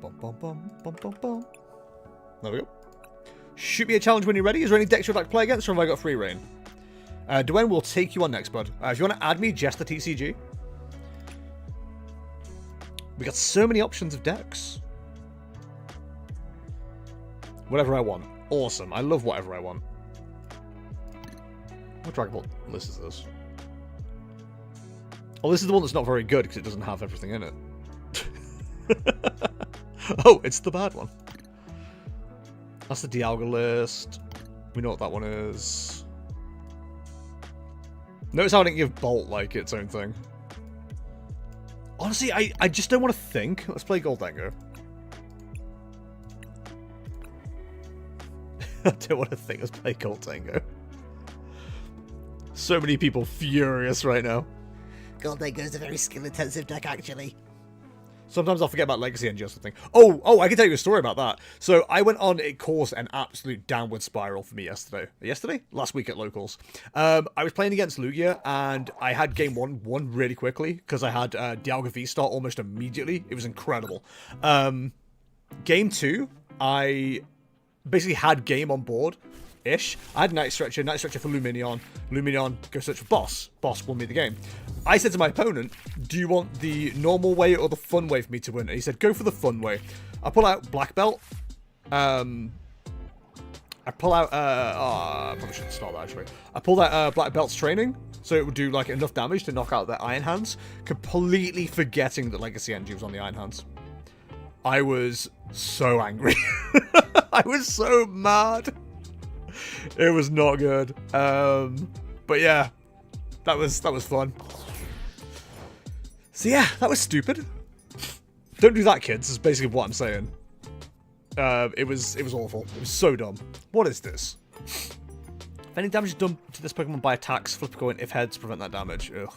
[SPEAKER 2] Bum, bum, bum, bum, bum, bum. There we go. Shoot me a challenge when you're ready. Is there any decks you'd like to play against, or have I got free reign? Dwayne will take you on next, bud. If you want to add me, just the TCG. We got so many options of decks. Whatever I want. Awesome. I love whatever I want. What Dragon Ball list is this? Oh, this is the one that's not very good because it doesn't have everything in it. Oh, it's the bad one. That's the Dialga list. We know what that one is. Notice how I didn't give Bolt, like, its own thing. Honestly, I just don't want to think. Let's play Goldango. I don't want to think. Let's play Goldango. So many people furious right now.
[SPEAKER 5] Goldango is a very skill-intensive deck, actually.
[SPEAKER 2] Sometimes I'll forget about Legacy Engine or something. Oh, I can tell you a story about that. So I went on, it caused an absolute downward spiral for me yesterday. Last week at Locals. I was playing against Lugia, and I had game one won really quickly, because I had Dialga V-Star almost immediately. It was incredible. Game 2, I basically had game on board, ish. I had Night Stretcher for Luminion. Luminion, go search for Boss. Boss won me the game. I said to my opponent, do you want the normal way or the fun way for me to win? And he said, go for the fun way. I pull out Black Belt. I pull out, I probably shouldn't start that actually. I pulled out Black Belt's training, so it would do like enough damage to knock out their Iron Hands, completely forgetting that Legacy Energy was on the Iron Hands. I was so angry. I was so mad. It was not good. But yeah, that was fun. So yeah, that was stupid. Don't do that, kids. Is basically what I'm saying. It was awful. It was so dumb. What is this? If any damage is done to this Pokemon by attacks, flip a coin if heads prevent that damage. Ugh.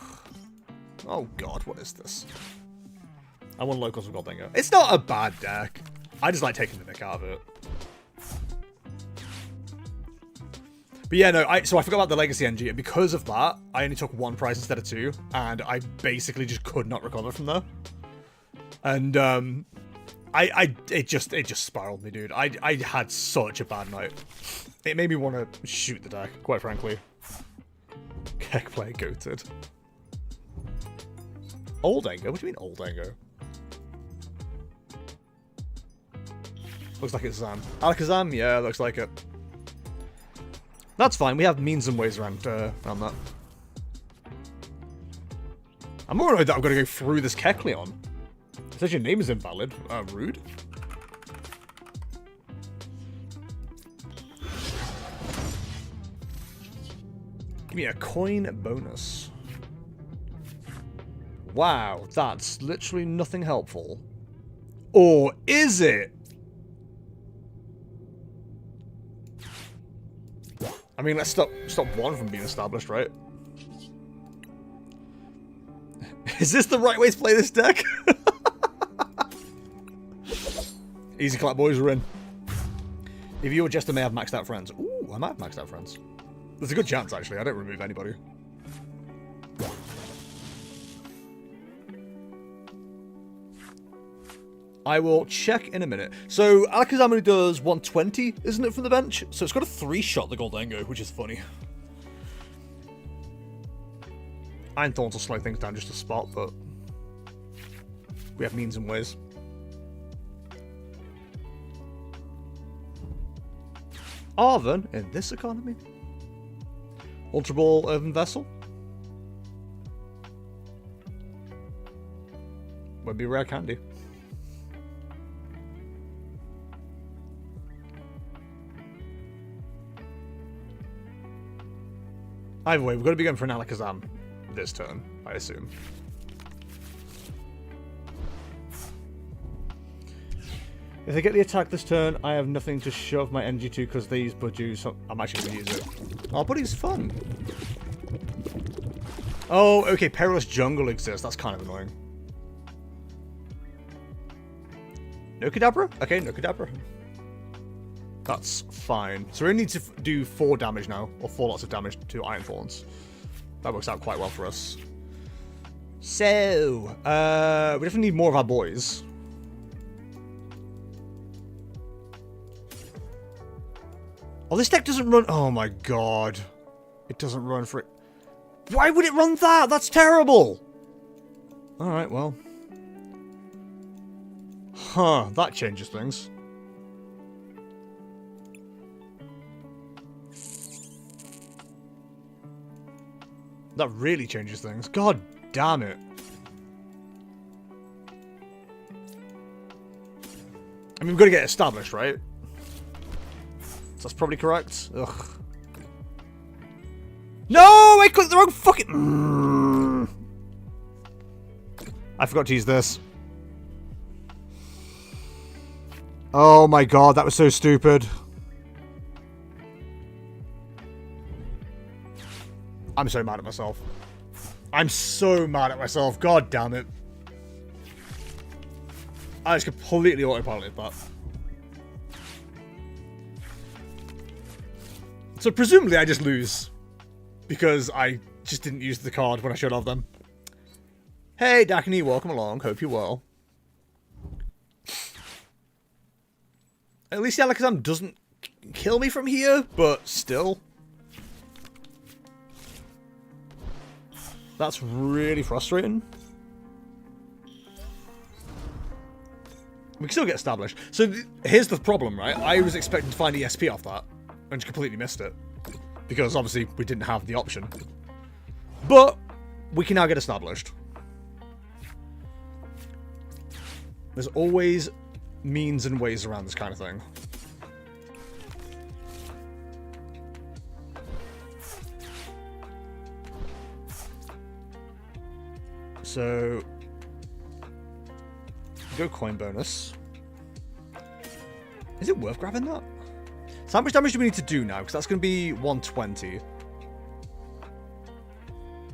[SPEAKER 2] Oh god, what is this? I want locals with Goldengo. It's not a bad deck. I just like taking the nick out of it. But yeah, no, so I forgot about the Legacy NG, and because of that, I only took 1 prize instead of 2, and I basically just could not recover from there. And, it just spiraled me, dude. I had such a bad night. It made me want to shoot the deck, quite frankly. Keck play goated. Old Engo? What do you mean old Engo? Looks like it's Zam. Alakazam? Yeah, looks like it. That's fine, we have means and ways around that. I'm more annoyed that I've got to go through this Kecleon. It says your name is invalid. Rude. Give me a coin bonus. Wow, that's literally nothing helpful. Or is it? I mean, let's stop one from being established, right? Is this the right way to play this deck? Easy clap, boys, we're in. If you or Jester may have maxed out friends. Ooh, I might have maxed out friends. There's a good chance, actually. I don't remove anybody. I will check in a minute. So, Alakazam only does 120, isn't it, from the bench? So it's got a 3-shot, the Goldengo, which is funny. Iron Thorns will slow things down just a spot, but we have means and ways. Arven, in this economy? Ultra Ball, Earthen Vessel? Would be rare candy. Either way, we've got to be going for an Alakazam this turn, I assume. If they get the attack this turn, I have nothing to shove my energy to because they use Buju, so I'm actually going to use it. Oh, Buddy's fun. Oh, okay, Perilous Jungle exists. That's kind of annoying. No Kadabra? Okay, no Kadabra. That's fine. So we only need to do 4 damage now, or 4 lots of damage to Iron Thorns. That works out quite well for us. So, we definitely need more of our boys. Oh, this deck doesn't run... Oh my god. It doesn't run for it. Why would it run that? That's terrible! Alright, well. Huh, that changes things. That really changes things. God damn it. I mean, we've got to get established, right? So that's probably correct. Ugh. No! I clicked the wrong fucking... I forgot to use this. Oh my god, that was so stupid. I'm so mad at myself. I'm so mad at myself. God damn it. I just completely autopiloted that. So presumably I just lose. Because I just didn't use the card when I should have them. Hey Dakini, welcome along. Hope you're well. At least Alakazam doesn't kill me from here, but still. That's really frustrating. We can still get established. So here's the problem, right? I was expecting to find ESP off that, and just completely missed it. Because obviously we didn't have the option. But we can now get established. There's always means and ways around this kind of thing. So, go coin bonus. Is it worth grabbing that? So how much damage do we need to do now? Because that's going to be 120.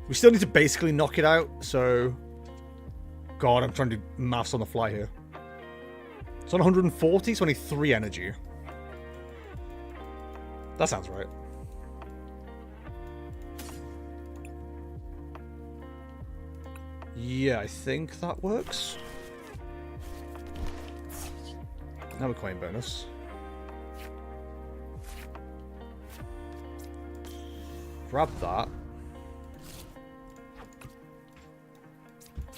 [SPEAKER 2] We still need to basically knock it out, so... God, I'm trying to do maths on the fly here. It's on 140, so only 3 energy. That sounds right. Yeah, I think that works. Now a coin bonus. Grab that.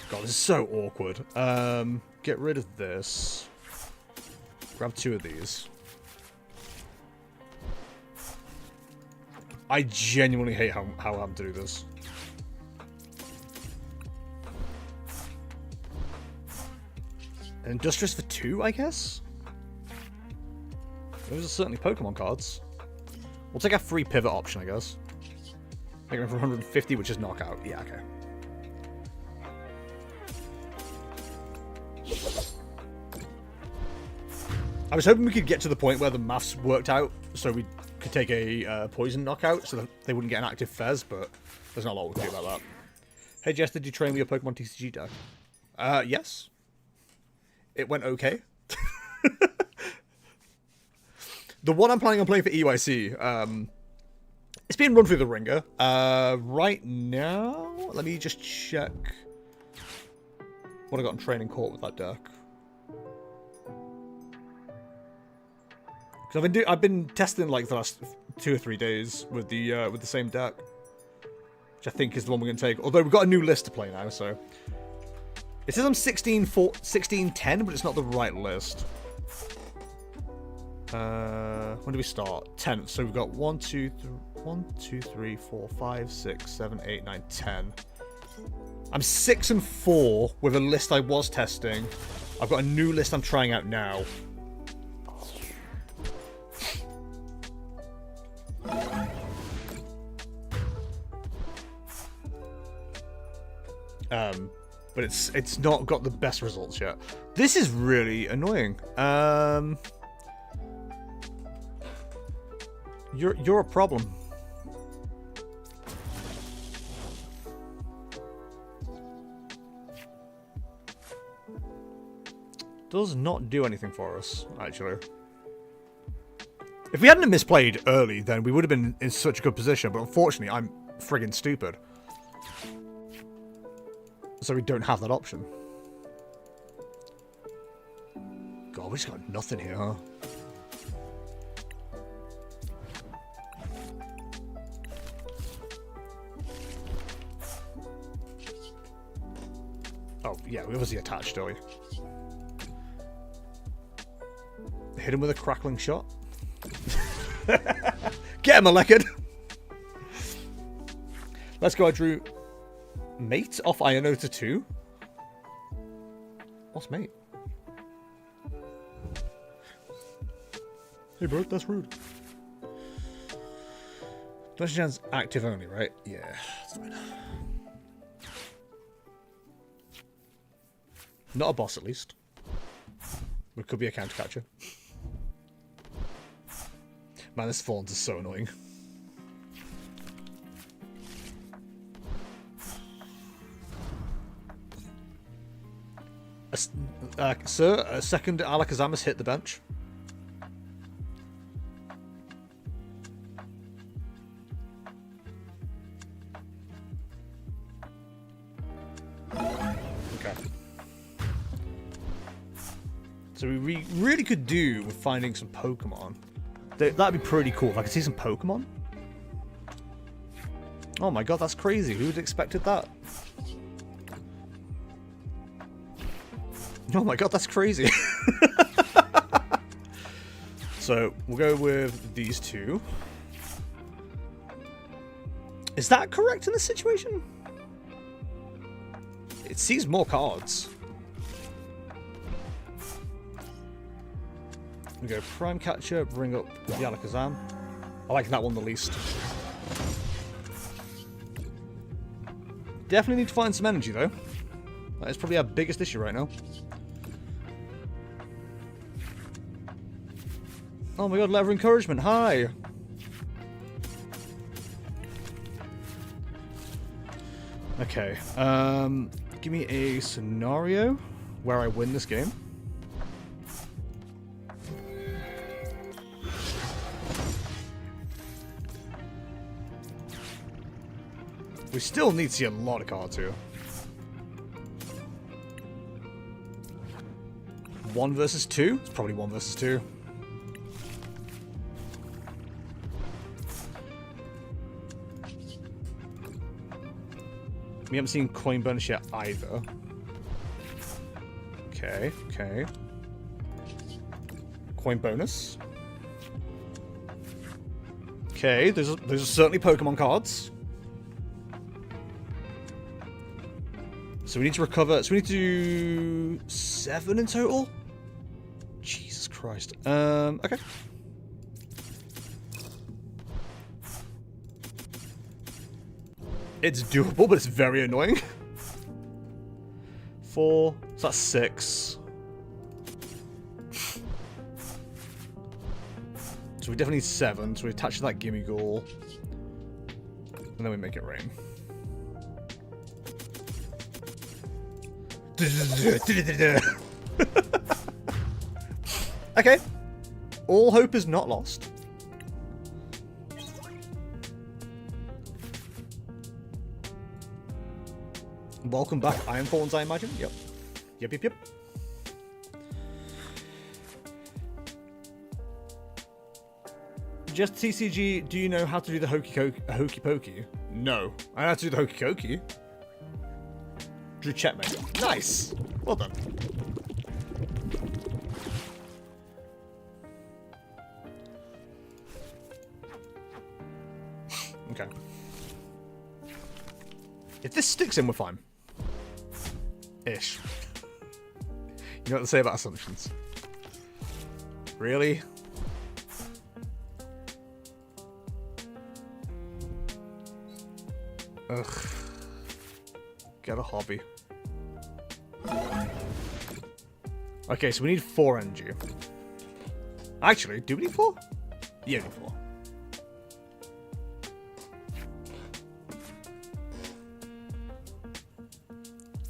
[SPEAKER 2] God, this is so awkward. Get rid of this. Grab 2 of these. I genuinely hate how I'm to do this. Industrious for 2, I guess? Those are certainly Pokemon cards. We'll take a free pivot option, I guess. Take them for 150, which is knockout. Yeah, okay. I was hoping we could get to the point where the maths worked out, so we could take a poison knockout, so that they wouldn't get an active Fez, but there's not a lot we can do about that. Hey Jess, did you train with your Pokemon TCG deck? Yes. It went okay. The one I'm planning on playing for EYC, it's being run through the ringer. Right now, let me just check what I got in training court with that deck. Because I've been testing like the last 2 or 3 days with the same deck, which I think is the one we're gonna take. Although we've got a new list to play now, so it says I'm 16-10, but it's not the right list. When do we start? 10th. So we've got 1, 2, 3, 4, 5, 6, 7, 8, 9, 10. I'm 6-4 with a list I was testing. I've got a new list I'm trying out now. But it's not got the best results yet. This is really annoying. You're a problem. Does not do anything for us, actually. If we hadn't misplayed early, then we would have been in such a good position, but unfortunately, I'm friggin' stupid. So we don't have that option. God, we just got nothing here, huh? Oh, yeah, we obviously attached, don't we? Hit him with a crackling shot. Get him, Alekid! Let's go, I drew mate off Ionota 2. What's mate? Hey bro, that's rude. Dungeon Chance active only, right? Yeah, that's fine. Not a boss, at least. It could be a counter catcher. Man, this Fawns is so annoying. Sir, a second Alakazamas hit the bench. Okay. So we really could do with finding some Pokemon. That'd be pretty cool if I could see some Pokemon. Oh my god, that's crazy. Who would have expected that? Oh my god, that's crazy. So, we'll go with these two. Is that correct in this situation? It sees more cards. We go Prime Catcher, bring up the Alakazam. I like that one the least. Definitely need to find some energy though. That is probably our biggest issue right now. Oh my god, letter of encouragement, hi! Okay, give me a scenario where I win this game. We still need to see a lot of cards here. 1 versus 2? It's probably 1 versus 2. We haven't seen coin bonus yet either. Okay, okay. Coin bonus. Okay, those are certainly Pokemon cards. So we need to recover. So we need to do 7 in total. Jesus Christ. Okay. It's doable, but it's very annoying. 4. So that's 6. So we definitely need 7. So we attach that Gimme Ghoul. And then we make it rain. Okay. All hope is not lost. Welcome back, Iron Thorns, I imagine. Yep. Yep. Just TCG, do you know how to do the hokey pokey? No. I know how to do the hokey pokey. Drew checkmate. Nice. Well done. Okay. If this sticks in, we're fine. Ish. You know what to say about assumptions? Really? Ugh. Get a hobby. Okay, so we need 4 energy. Actually, do we need 4? Yeah, we need 4.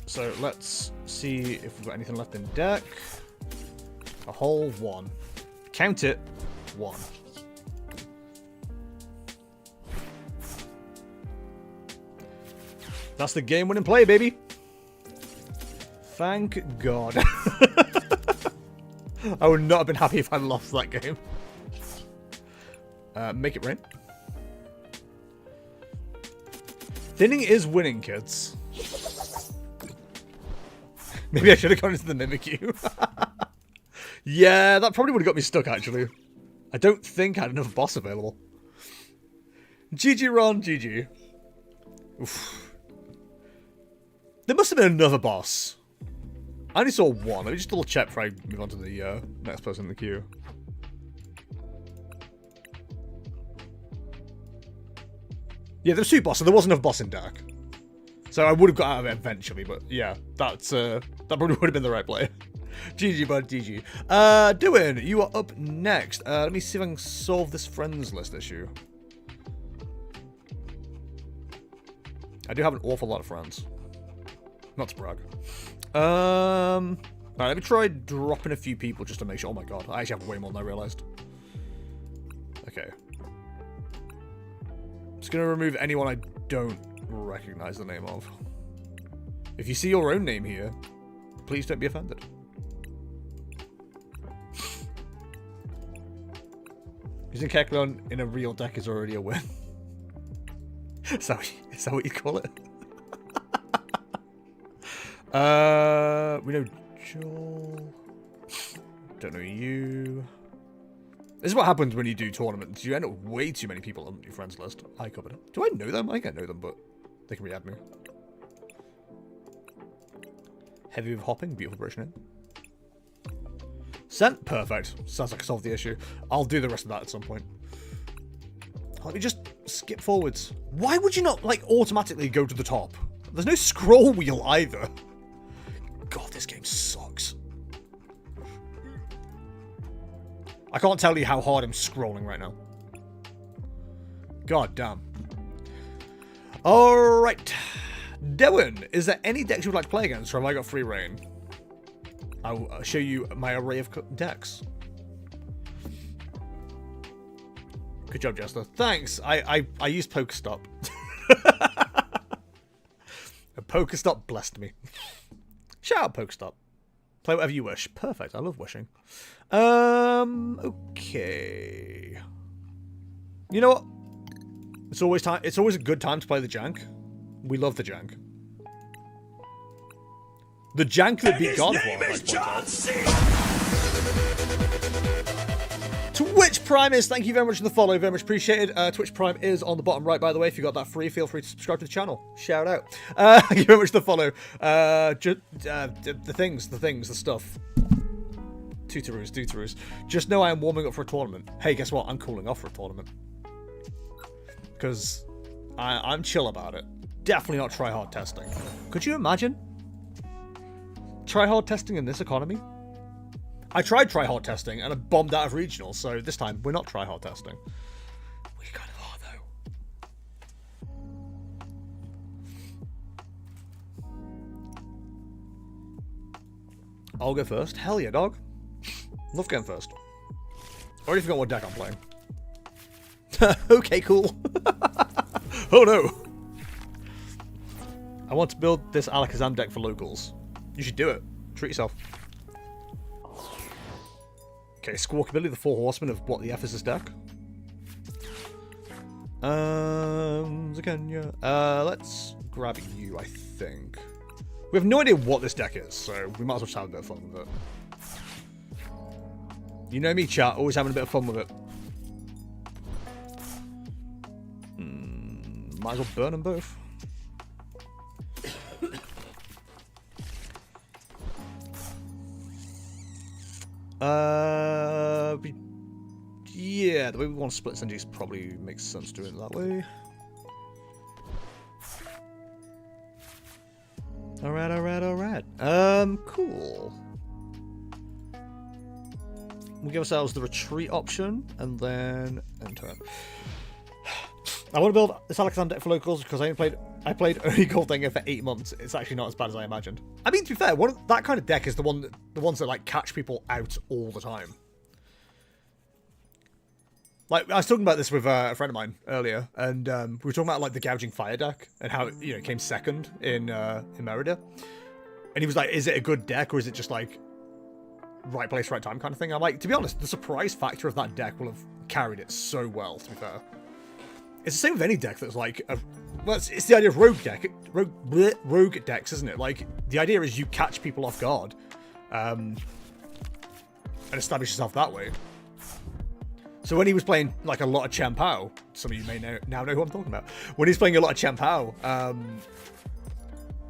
[SPEAKER 2] So let's see if we've got anything left in deck. A whole 1. Count it. 1. That's the game-winning play, baby. Thank God. I would not have been happy if I lost that game. Make it rain. Thinning is winning, kids. Maybe I should have gone into the Mimikyu. Yeah, that probably would have got me stuck, actually. I don't think I had enough boss available. GG, Ron. GG. Oof. There must have been another boss. I only saw 1. Let me just double check before I move on to the next person in the queue. Yeah, there's 2 bosses. There wasn't enough boss in deck. So I would have got out of it eventually, but yeah, that probably would have been the right play. GG, bud, GG. Doin, you are up next. Let me see if I can solve this friends list issue. I do have an awful lot of friends. Not to brag. Alright, let me try dropping a few people just to make sure. Oh my god, I actually have way more than I realized. Okay. Just gonna remove anyone I don't recognize the name of. If you see your own name here, please don't be offended. Using Kecleon in a real deck is already a win. Is that what you call it? We know Joel. Don't know you. This is what happens when you do tournaments. You end up with way too many people on your friends list. I covered it. Do I know them? I think I know them, but they can re-add me. Heavy with hopping. Beautiful British name. Sent. Perfect. Sounds like I solved the issue. I'll do the rest of that at some point. Let me just skip forwards. Why would you not, like, automatically go to the top? There's no scroll wheel either. God, this game sucks. I can't tell you how hard I'm scrolling right now. God damn. Alright. Dewan, is there any decks you would like to play against, or have I got free reign? I'll show you my array of decks. Good job, Jester. Thanks. I used Pokestop. Pokestop blessed me. Shout out Pokestop. Play whatever you wish. Perfect. I love wishing. Okay. You know what? It's always a good time to play the jank. We love the jank. The jank that beat God of War. Twitch Prime is, thank you very much for the follow, very much appreciated. Twitch Prime is on the bottom right, by the way. If you got that free, feel free to subscribe to the channel. Shout out. Thank you very much for the follow. The stuff. Tootaroos. Just know I am warming up for a tournament. Hey, guess what? I'm cooling off for a tournament. Because I'm chill about it. Definitely not try-hard testing. Could you imagine? Try-hard testing in this economy? I tried try-hard testing and I bombed out of regionals, so this time we're not try-hard testing. We kind of are, though. I'll go first. Hell yeah, dog. Love going first. Already forgot what deck I'm playing. Okay, cool. Oh no. I want to build this Alakazam deck for locals. You should do it. Treat yourself. Okay, Squawkabilly, the Four Horsemen of what the F is this deck? Zakenya. Let's grab you, I think. We have no idea what this deck is, so we might as well just have a bit of fun with it. You know me, chat, always having a bit of fun with it. Might as well burn them both. Yeah, the way we want to split synergies probably makes sense doing it that way. Alright. Cool. We'll give ourselves the retreat option, and then end turn. I want to build this Alakazam deck for locals because I played only Goldenga for 8 months. It's actually not as bad as I imagined. I mean, to be fair, that kind of deck is the ones that like catch people out all the time. Like, I was talking about this with a friend of mine earlier, and we were talking about like the Gouging Fire deck and how it came second in Mérida. And he was like, "Is it a good deck or is it just like right place, right time kind of thing?" I'm like, to be honest, the surprise factor of that deck will have carried it so well. To be fair, it's the same with any deck that's like well, it's the idea of rogue decks, isn't it? Like, the idea is you catch people off guard, and establish yourself that way. So when he was playing like a lot of Champao, some of you may now know who I'm talking about. When he's playing a lot of Champao,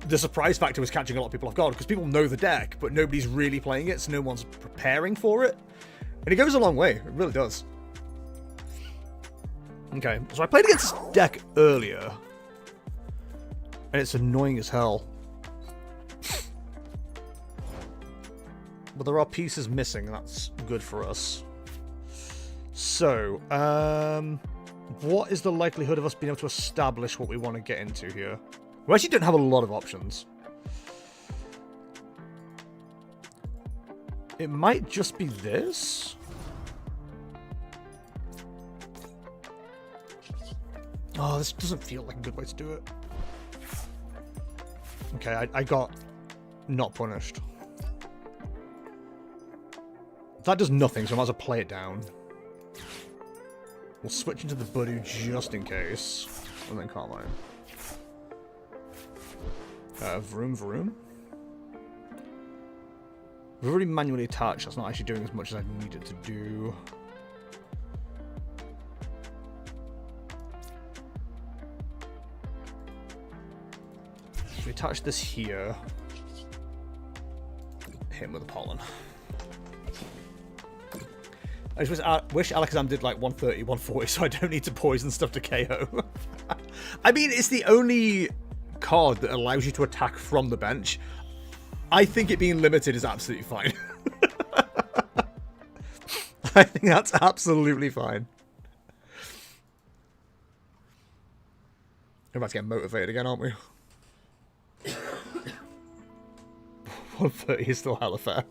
[SPEAKER 2] the surprise factor was catching a lot of people off guard because people know the deck, but nobody's really playing it, so no one's preparing for it. And it goes a long way. It really does. Okay, so I played against this deck earlier, and it's annoying as hell. But there are pieces missing, and that's good for us. So, what is the likelihood of us being able to establish what we want to get into here? We actually don't have a lot of options. It might just be this. Oh, this doesn't feel like a good way to do it. Okay, I got not punished. That does nothing, so I might as well play it down. We'll switch into the Budu just in case. And then Carmine. Vroom Vroom. We've already manually attached. That's not actually doing as much as I need it to do. We attach this here. Hit him with a pollen. I just wish Alakazam did like 130, 140 so I don't need to poison stuff to KO. I mean, it's the only card that allows you to attack from the bench. I think it being limited is absolutely fine. I think that's absolutely fine. We're about to get motivated again, aren't we? 130 is still hella fair.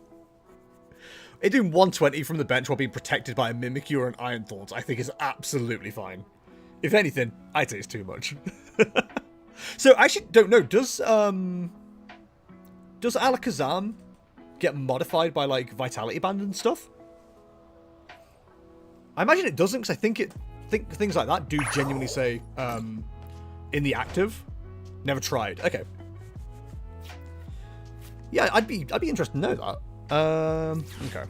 [SPEAKER 2] It doing 120 from the bench while being protected by a Mimikyu or an Iron Thorns, I think is absolutely fine. If anything, I'd say it's too much. So I actually don't know. Does Alakazam get modified by like Vitality Band and stuff? I imagine it doesn't, because I think things like that do genuinely say in the active. Never tried. Okay. Yeah, I'd be interested to know that. Okay.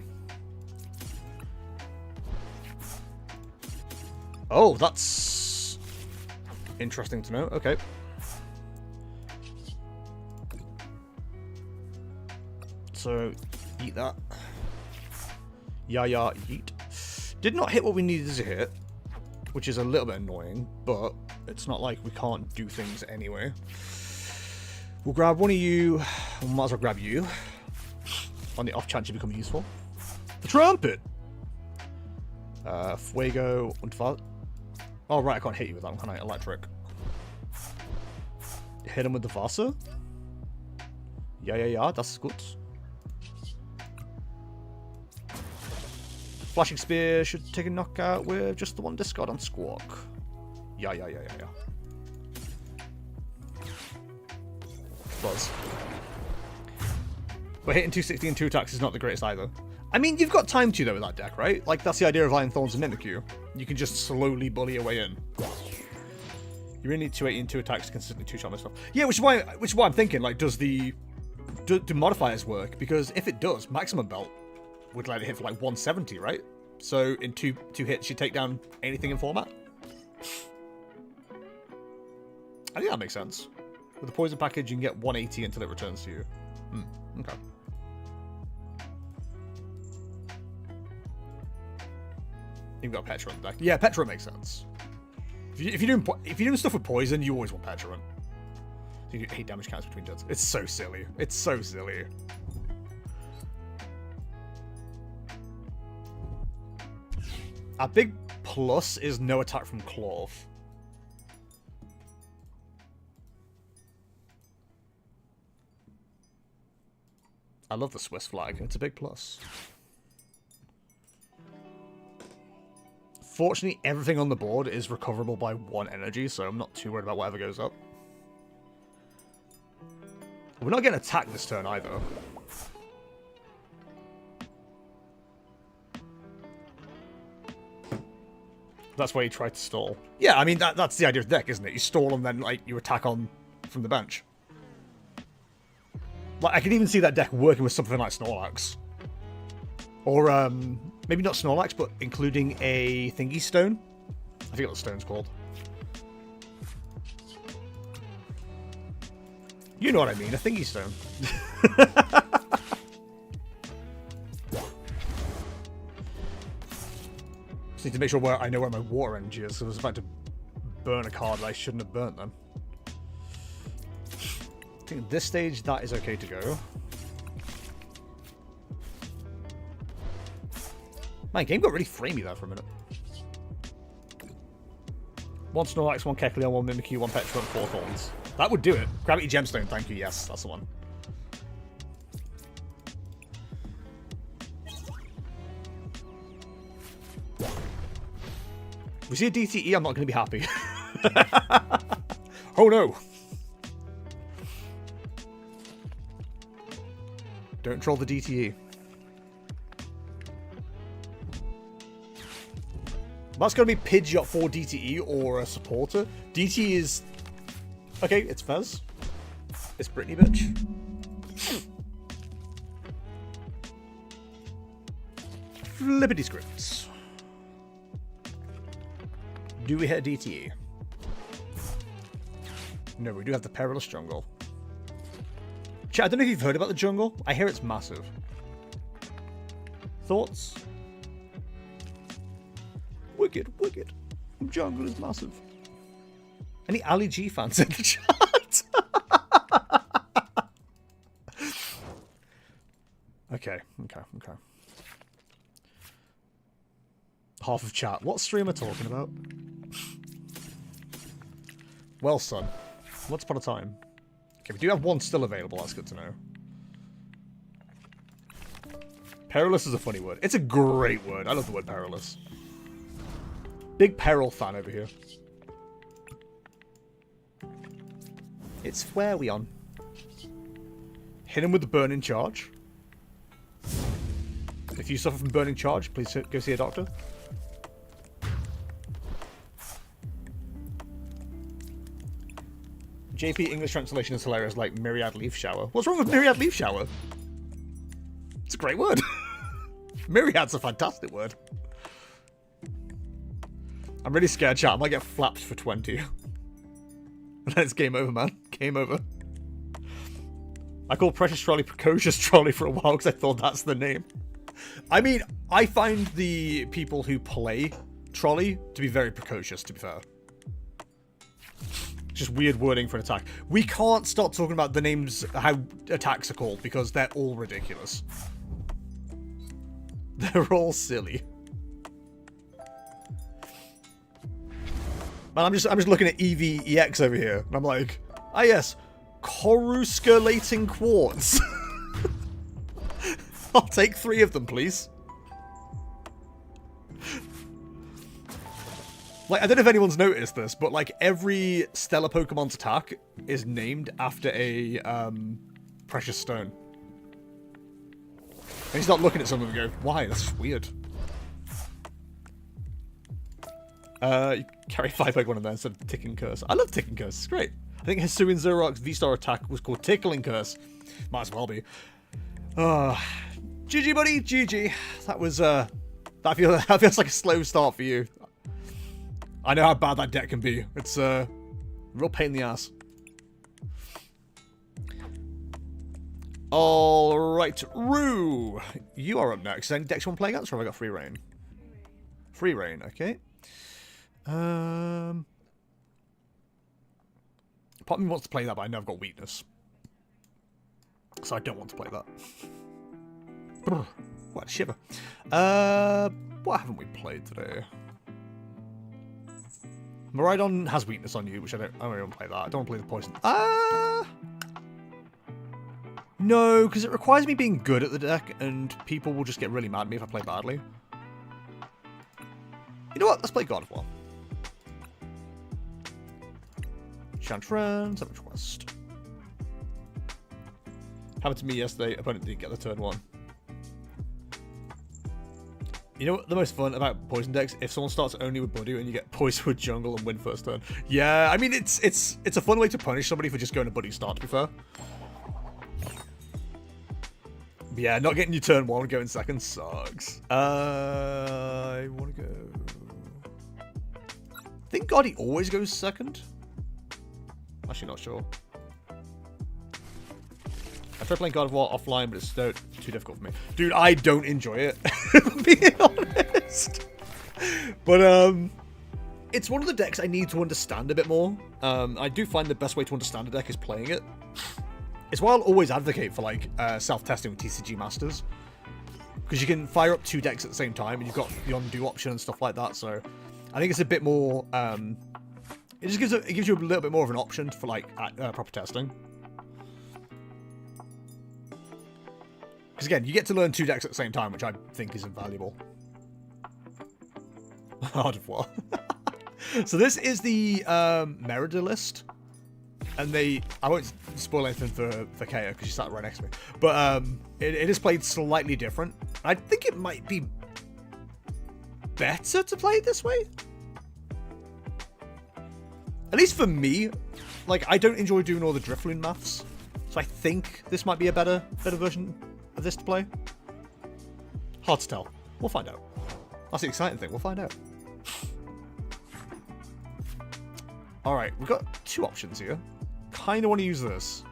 [SPEAKER 2] Oh, that's interesting to know. Okay. So, eat that. Yeah, yeet. Did not hit what we needed to hit, which is a little bit annoying, but it's not like we can't do things anyway. We'll grab one of you. We might as well grab you. On the off chance you become useful. The trumpet! Fuego und Fall. Oh, right, I can't hit you with that one, can I? Electric. Hit him with the Vasa. Yeah, that's good. Flashing Spear should take a knockout with just the one discard on Squawk. Yeah. Buzz. But hitting 260 and 2 attacks is not the greatest either. I mean, you've got time to, though, with that deck, right? Like, that's the idea of Iron Thorns and Mimikyu. You can just slowly bully your way in. You really need 280 and 2 attacks to consistently 2-shot myself. Yeah, which is why I'm thinking, like, do modifiers work? Because if it does, Maximum Belt would let it hit for, like, 170, right? So, in two hits, you take down anything in format? I think that makes sense. With the poison package, you can get 180 until it returns to you. Okay. You've got Petra on the deck. Yeah, Petra makes sense. If you're doing stuff with poison, you always want Petra. So you do 8 damage counts between turns. It's so silly. It's so silly. A big plus is no attack from Claw. I love the Swiss flag. It's a big plus. Fortunately, everything on the board is recoverable by 1 energy, so I'm not too worried about whatever goes up. We're not getting attacked this turn either. That's why you try to stall. Yeah, I mean, that's the idea of the deck, isn't it? You stall and then, like, you attack on from the bench. Like, I can even see that deck working with something like Snorlax. Or, maybe not Snorlax, but including a thingy stone. I forget what the stone's called. You know what I mean, a thingy stone. Just need to make sure I know where my water energy is, so I was about to burn a card that I shouldn't have burnt then. I think at this stage, that is okay to go. My game got really framey there for a minute. 1 Snorlax, 1 Kecleon, 1 Mimikyu, 1 Petra, and 4 Thorns. That would do it. Gravity Gemstone, thank you. Yes, that's the one. If we see a DTE, I'm not going to be happy. Oh no! Don't troll the DTE. That's going to be Pidgeot for DTE or a supporter. DTE is... Okay, it's Fez. It's Britney, bitch. Flippity scripts. Do we hit DTE? No, we do have the Perilous Jungle. Chat, I don't know if you've heard about the jungle. I hear it's massive. Thoughts? Wicked, wicked. Jungle is massive. Any Ali G fans in the chat? Okay. Half of chat. What stream are talking about? Well, son. Once upon a time. Okay, we do have one still available. That's good to know. Perilous is a funny word. It's a great word. I love the word perilous. Big peril fan over here. It's where we on. Hit him with the burning charge. If you suffer from burning charge, please go see a doctor. JP English translation is hilarious, like Myriad Leaf Shower. What's wrong with Myriad Leaf Shower? It's a great word. Myriad's a fantastic word. I'm really scared, chat. I might get flapped for 20. And then it's game over, man. Game over. I called Precious Trolley Precocious Trolley for a while because I thought that's the name. I mean, I find the people who play Trolley to be very precocious, to be fair. Just weird wording for an attack. We can't start talking about the names, how attacks are called, because they're all ridiculous. They're all silly. Man, I'm just looking at EVEX over here, and I'm like, ah yes, corusculating quartz. I'll take 3 of them, please. Like, I don't know if anyone's noticed this, but like every Stellar Pokemon's attack is named after a precious stone. And he's not looking at someone and go, why? That's just weird. You carry 5 Pokemon in there instead of Ticking Curse. I love Ticking Curse. It's great. I think Hisuian Zoroark's V-Star attack was called Tickling Curse. Might as well be. GG, buddy. GG. That was, that feels like a slow start for you. I know how bad that deck can be. It's a real pain in the ass. Alright, Rue. You are up next. Any decks you want to play against, or have I got free reign? Free reign, okay. Part of me wants to play that, but I know I've got weakness. So I don't want to play that. What a shiver. What haven't we played today? Miraidon has weakness on you, which I don't really want to play that. I don't want to play the poison. No, because it requires me being good at the deck, and people will just get really mad at me if I play badly. You know what? Let's play God of War. Chantran, Savage West. Happened to me yesterday. Opponent didn't get the turn 1. You know what the most fun about poison decks? If someone starts only with Buddy and you get poison with jungle and win first turn. Yeah, I mean it's a fun way to punish somebody for just going to Buddy start, to be fair. But yeah, not getting your turn 1 and going second sucks. I wanna go. I think Gotti always goes second. Actually not sure. I tried playing God of War offline, but it's too difficult for me. Dude, I don't enjoy it, if I'm being honest. But, it's one of the decks I need to understand a bit more. I do find the best way to understand a deck is playing it. It's why I'll always advocate for, like, self-testing with TCG Masters. Because you can fire up 2 decks at the same time, and you've got the undo option and stuff like that, so... I think it's a bit more, it just gives you a little bit more of an option for, like, proper testing. Because again, you get to learn 2 decks at the same time, which I think is invaluable. Hard of War. So this is the Mérida list. And I won't spoil anything for Kaya, because she sat right next to me. But it is played slightly different. I think it might be better to play it this way. At least for me, like, I don't enjoy doing all the Drifloon maths, so I think this might be a better version of this to play. Hard to tell. We'll find out. That's the exciting thing. We'll find out. Alright, we've got two options here. Kind of want to use this.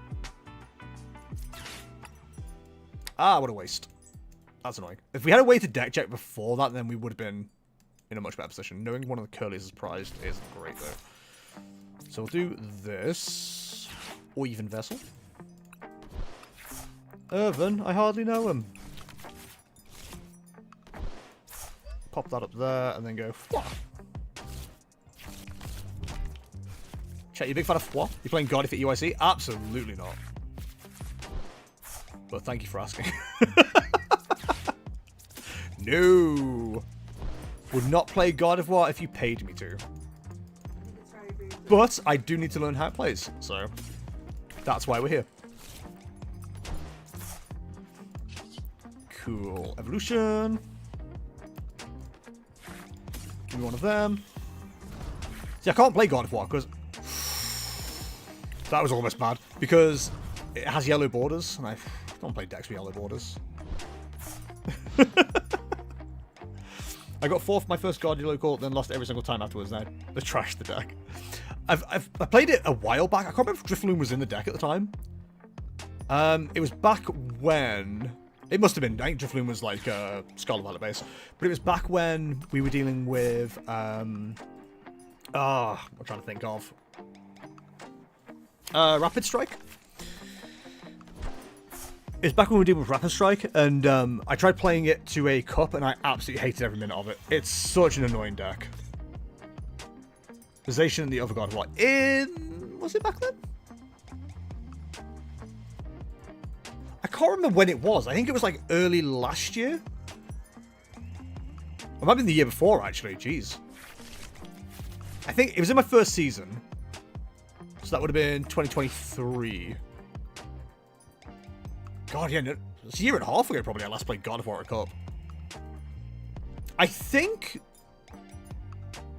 [SPEAKER 2] Ah, what a waste. That's annoying. If we had a way to deck check before that, then we would have been in a much better position. Knowing one of the curlies is prized is great, though. So we'll do this. Or even Vessel. Irvin, I hardly know him. Pop that up there, and then go... Fwah. Chat, you a big fan of what? You playing God if at UIC? Absolutely not. But thank you for asking. No. Would not play God of War if you paid me to. But I do need to learn how it plays, so that's why we're here. Cool. Evolution. Give me one of them. See, I can't play God of War because that was almost bad because it has yellow borders, and I don't play decks with yellow borders. I got fourth my first Guardian local, then lost every single time afterwards. Now I trashed the deck. I played it a while back. I can't remember if Drifloon was in the deck at the time. It was back when it must have been. I think Drifloon was like Scarlet Violet base, but it was back when we were dealing with I'm trying to think of Rapid Strike. It's back when we were dealing with Rapid Strike, and I tried playing it to a cup, and I absolutely hated every minute of it. It's such an annoying deck. Zation and the other God of War. Was it back then? I can't remember when it was. I think it was like early last year. It might have been the year before, actually. Jeez. I think it was in my first season. So that would have been 2023. God, yeah, no, it's a year and a half ago probably I last played God of War at a cup. I think...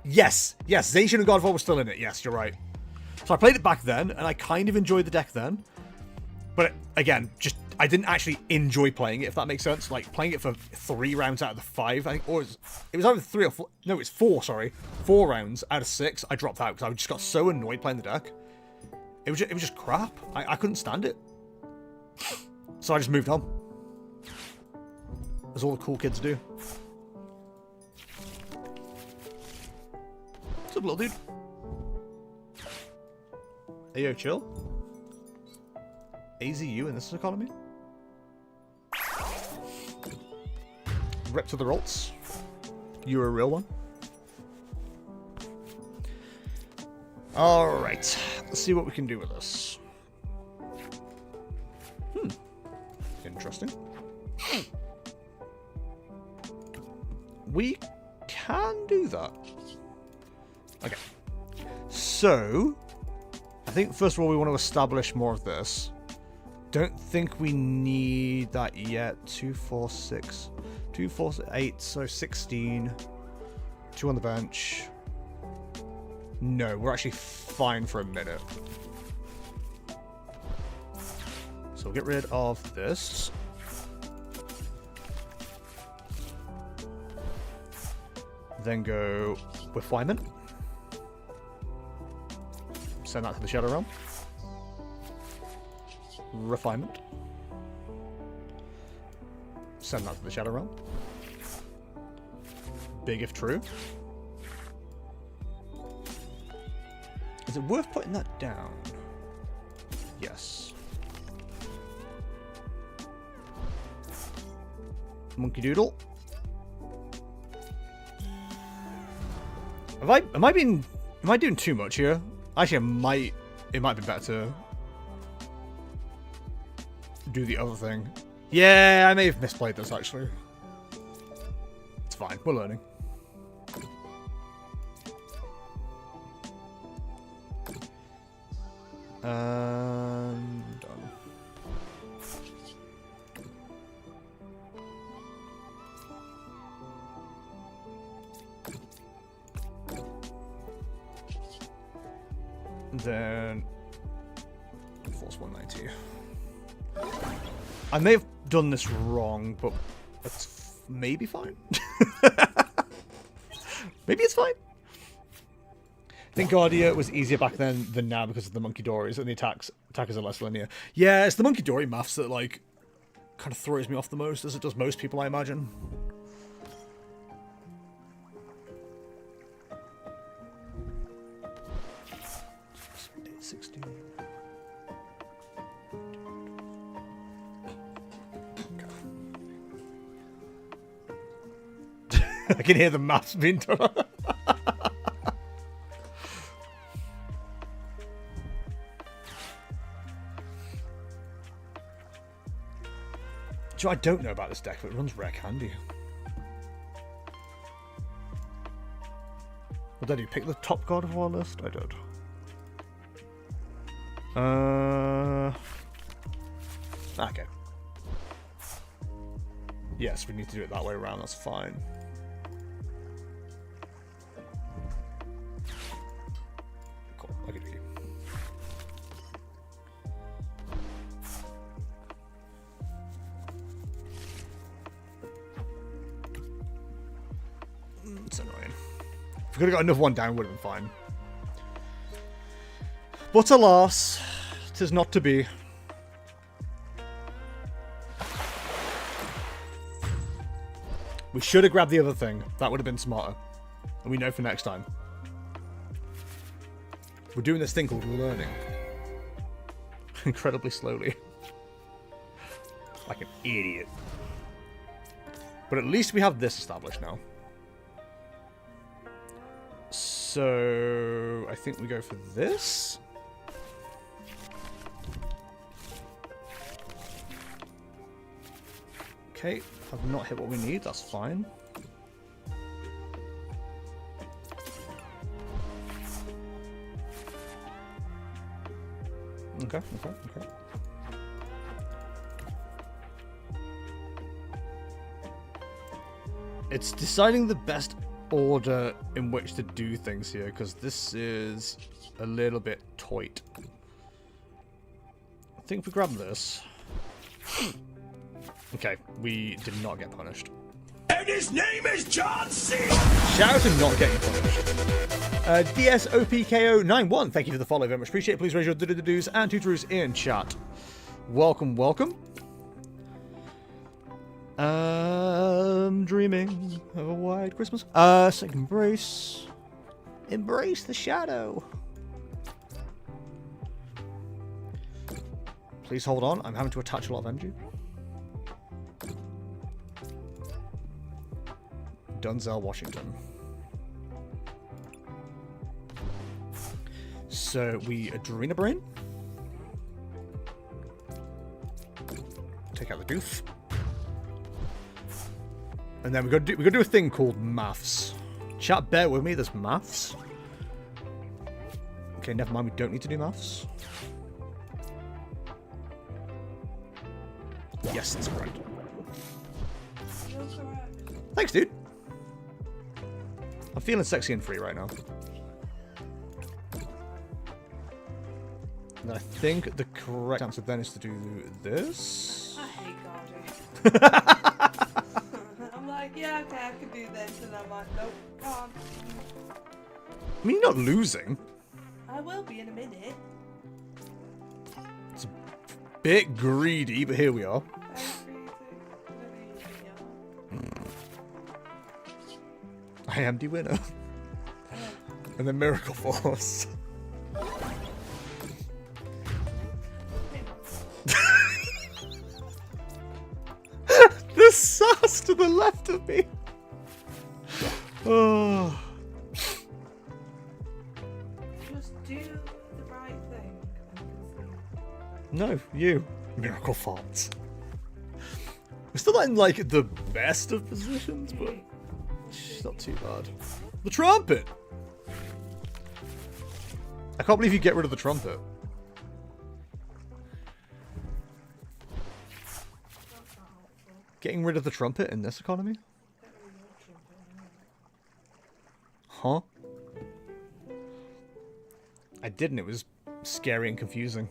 [SPEAKER 2] Yes, Zacian and God of War were still in it. Yes, you're right. So I played it back then, and I kind of enjoyed the deck then. But, again, just... I didn't actually enjoy playing it, if that makes sense. Like, playing it for 3 rounds out of the 5, I think, or it was either 3 or 4... No, it's 4, sorry. 4 rounds out of 6, I dropped out, because I just got so annoyed playing the deck. It was just crap. I couldn't stand it. So I just moved on. As all the cool kids do. What's up, little dude? Hey, yo, chill. AZU in this economy? Rep to the rolls. You're a real one. Alright. Let's see what we can do with this. Interesting. We can do that. Okay. So, I think first of all we want to establish more of this. Don't think we need that yet. 2, 4, 6. 2, 4, 8, so 16. 2 on the bench. No, we're actually fine for a minute. So we'll get rid of this. Then go Refinement. Send that to the Shadow Realm. Refinement. Send that to the Shadow Realm. Big if true. Is it worth putting that down? Yes. Monkey Doodle. Am I doing too much here? Actually, it might be better to do the other thing. Yeah, I may have misplayed this actually. It's fine, we're learning. And done. Then force 190. I may have done this wrong, but that's maybe fine. Maybe it's fine. I think Guardia was easier back then than now because of the Monkey Dories and the attackers are less linear. Yeah, it's the Monkey Dory maths that like kind of throws me off the most, as it does most people, I imagine. I can hear the maths being done. I don't know about this deck, but it runs rare candy. What did you pick the top God of War list? I did. Okay. Yes, we need to do it that way around, that's fine. Cool, okay. It's annoying. If we could have got another one down, would have been fine. But alas, 'tis not to be. We should have grabbed the other thing. That would have been smarter. And we know for next time. We're doing this thing called learning. Incredibly slowly. Like an idiot. But at least we have this established now. So I think we go for this. Okay, have not hit what we need, that's fine. Okay. It's deciding the best order in which to do things here, because this is a little bit tight. I think if we grab this... Okay, we did not get punished.
[SPEAKER 1] And his name is John C.
[SPEAKER 2] Shout out to not getting punished. DSOPKO91, thank you for the follow, very much appreciate it. Please raise your do-do-do-doos and tutorus in chat. Welcome. Dreaming of a white Christmas. Second embrace. Embrace the shadow. Please hold on, I'm having to attach a lot of energy. Denzel Washington. So we Adrena Brain. Take out the doof. And then we gotta do a thing called maths. Chat, bear with me, there's maths. Okay, never mind, we don't need to do maths. Yes, that's correct. Thanks, dude. I'm feeling sexy and free right now. And I think the correct answer then is to do this.
[SPEAKER 6] I hate Gardy. I'm like, yeah, okay, I can do this, and I'm like, nope, can't.
[SPEAKER 2] I mean, you're not losing.
[SPEAKER 6] I will be in a minute.
[SPEAKER 2] It's a bit greedy, but here we are. I am the winner. And then Miracle Force. The sass to the left of me. Oh.
[SPEAKER 6] Just do the right thing.
[SPEAKER 2] No, you. Miracle Force. We're still not in, like, the best of positions, but it's not too bad. The trumpet! I can't believe you get rid of the trumpet. Getting rid of the trumpet in this economy? Huh? I didn't. It was scary and confusing.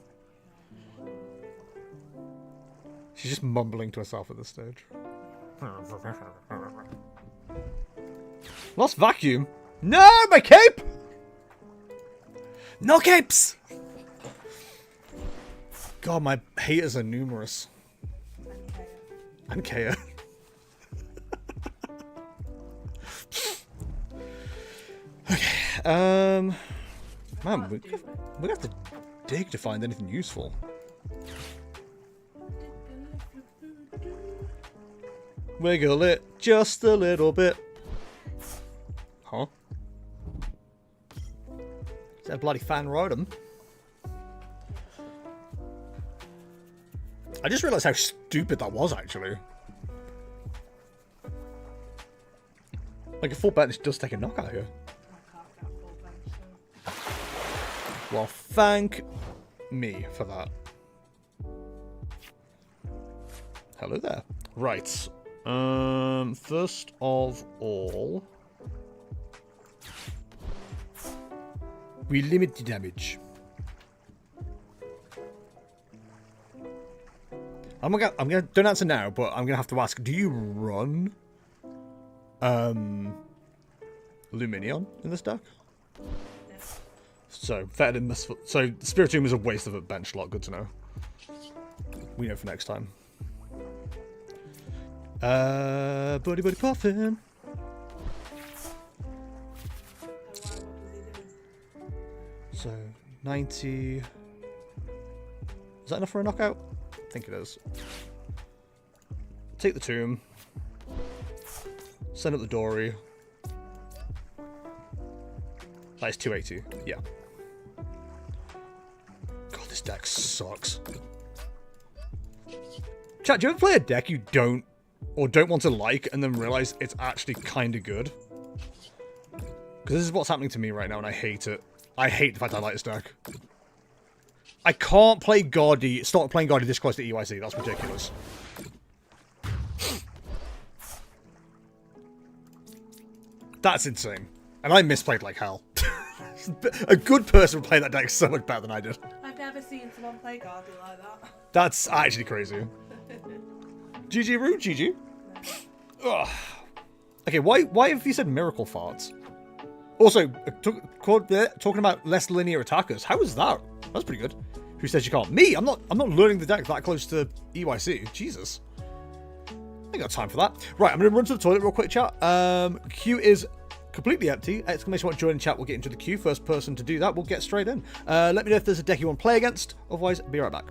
[SPEAKER 2] She's just mumbling to herself at this stage. Lost vacuum? No, my cape! No capes! God, my haters are numerous. And Kea. Okay, man, we have to dig to find anything useful. Wiggle it just a little bit. Huh? Is that a bloody fan Rodham? I just realised how stupid that was, actually. Like, a full bench does take a knockout here. Well, thank me for that. Hello there. Right. First of all, we limit the damage. I'm gonna don't answer now, but I'm gonna have to ask, do you run Luminion in this deck? So so Spiritomb is a waste of a bench slot, good to know. We know for next time. Buddy Puffin. So 90. Is that enough for a knockout? I think it is. Take the tomb. Send up the dory. That is 280. Yeah. God, this deck sucks. Chat, do you ever play a deck you don't want to like and then realize it's actually kind of good? Because this is what's happening to me right now and I hate it. I hate the fact I like this deck. I can't play Gaudy, start playing Gaudy this close to EYC. That's ridiculous. That's insane. And I misplayed like hell. A good person would play that deck so much better than I did.
[SPEAKER 6] I've never seen someone play Guardian like that.
[SPEAKER 2] That's actually crazy. GG Root, GG. Ugh. Okay, why have you said Miracle Farts? Also, talking about less linear attackers. How was that? That's pretty good. Who says you can't? Me! I'm not learning the deck that close to EYC. Jesus. I ain't got time for that. Right, I'm gonna run to the toilet real quick, chat. Queue is completely empty. Exclamation mark join chat will get into the queue. First person to do that will get straight in. Let me know if there's a deck you want to play against. Otherwise, be right back.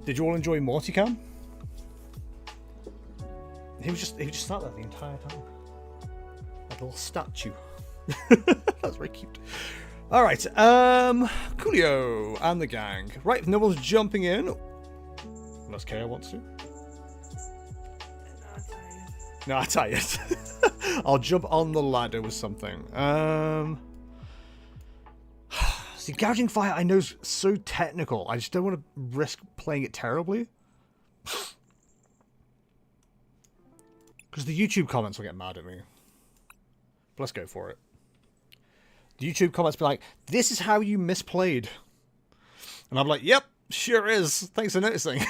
[SPEAKER 2] Did you all enjoy Morticam? He was just sat there the entire time. Like a little statue. That's very cute. Alright, Coolio and the gang. Right, if no one's jumping in. Unless Kea wants to. No, I'm tired. I'll jump on the ladder with something. See, Gouging Fire I know is so technical. I just don't want to risk playing it terribly. Because the YouTube comments will get mad at me. But let's go for it. The YouTube comments be like, this is how you misplayed. And I'm like, yep, sure is. Thanks for noticing.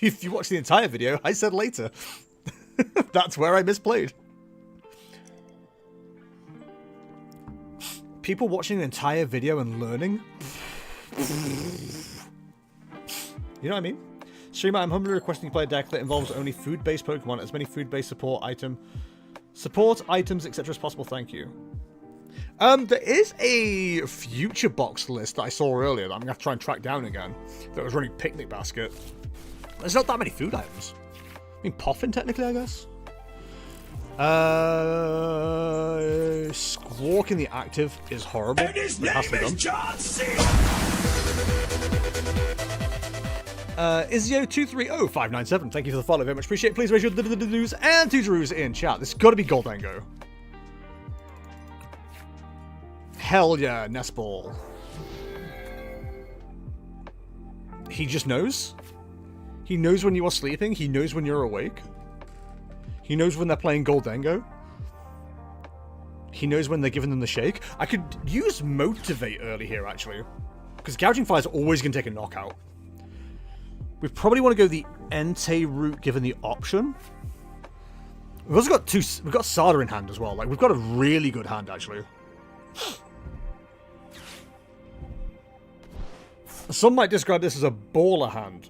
[SPEAKER 2] If you watch the entire video, I said later. That's where I misplayed. People watching the entire video and learning. You know what I mean? Streamer, I'm humbly requesting you play a deck that involves only food-based Pokemon, as many food-based support items, etc. as possible. Thank you. There is a future box list that I saw earlier that I'm gonna have to try and track down again. That was running Picnic Basket. There's not that many food items. I mean, Poffin technically, I guess. Squawk in the active is horrible.
[SPEAKER 1] And his
[SPEAKER 2] It has to be
[SPEAKER 1] name is
[SPEAKER 2] done.
[SPEAKER 1] John C.
[SPEAKER 2] Izio230597, thank you for the follow, very much appreciate it. Please raise your news and tutorus in chat. This has got to be Goldango. Hell yeah, Nestball. He just knows. He knows when you are sleeping. He knows when you're awake. He knows when they're playing Goldango. He knows when they're giving them the shake. I could use Motivate early here, actually. Because Gouging Fire is always going to take a knockout. We probably want to go the Entei route, given the option. We've also got we've got Sada in hand as well. Like, we've got a really good hand, actually. Some might describe this as a baller hand.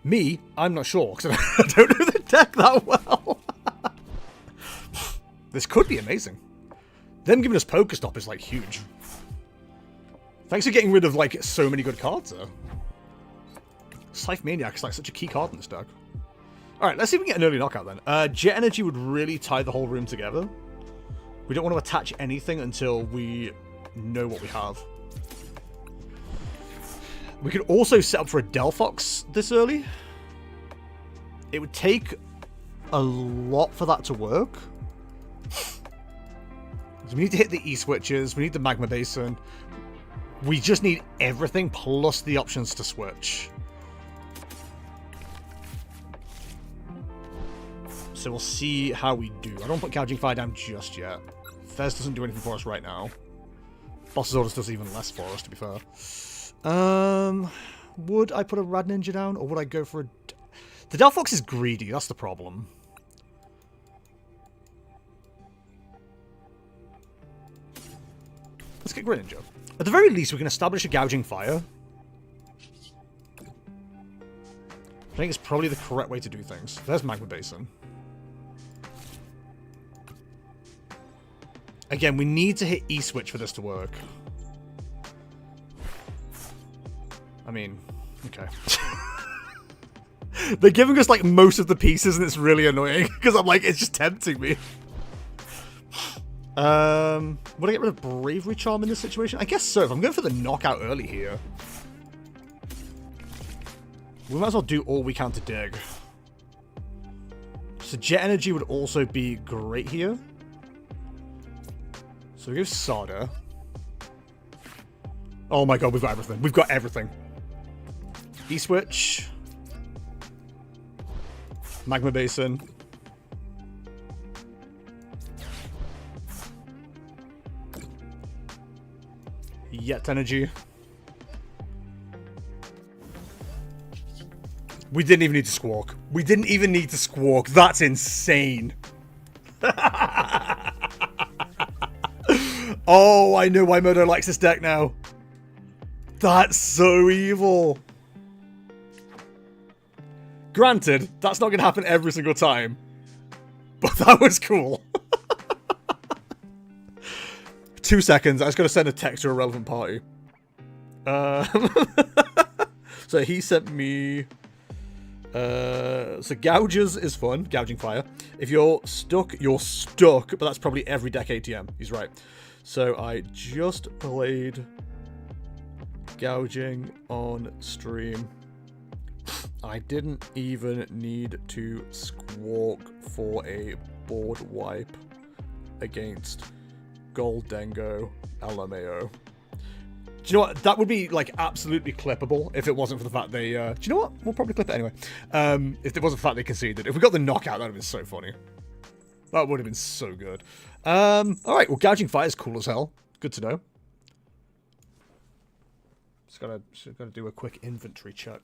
[SPEAKER 2] Me, I'm not sure, because I don't know the deck that well. This could be amazing. Them giving us Pokestop is, like, huge. Thanks for getting rid of, like, so many good cards, though. Scythe Maniac is, like, such a key card in this deck. Alright, let's see if we can get an early knockout, then. Jet Energy would really tie the whole room together. We don't want to attach anything until we know what we have. We could also set up for a Delphox this early. It would take a lot for that to work. So we need to hit the E-switches, we need the Magma Basin. We just need everything plus the options to switch. So we'll see how we do. I don't put Gouging Fire down just yet. Fez doesn't do anything for us right now. Boss's Orders does even less for us, to be fair. Would I put a Rad Ninja down, or would I go for a... The Delphox is greedy, that's the problem. Let's get Greninja. At the very least, we can establish a Gouging Fire. I think it's probably the correct way to do things. There's Magma Basin. Again, we need to hit E-switch for this to work. I mean, okay. They're giving us, like, most of the pieces, and it's really annoying, because I'm like, it's just tempting me. Would I get rid of Bravery Charm in this situation? I guess so. If I'm going for the knockout early here, we might as well do all we can to dig. So Jet Energy would also be great here. So we go Sada. Oh my god, we've got everything. We've got everything. E-switch. Magma Basin. Yet Energy. We didn't even need to squawk. We didn't even need to squawk. That's insane. Oh, I know why Modo likes this deck now. That's so evil. Granted, that's not going to happen every single time. But that was cool. 2 seconds. I was going to send a text to a relevant party. So he sent me... so Gouges is fun. Gouging Fire. If you're stuck, you're stuck. But that's probably every deck ATM. He's right. So I just played Gouging on stream. I didn't even need to squawk for a board wipe against Goldango LMAO. Do you know what? That would be, like, absolutely clippable if it wasn't for the fact they... do you know what? We'll probably clip it anyway. If it wasn't for the fact they conceded. If we got the knockout, that would have been so funny. That would have been so good. Alright, well, Gouging Fire is cool as hell. Good to know. Just gotta do a quick inventory check.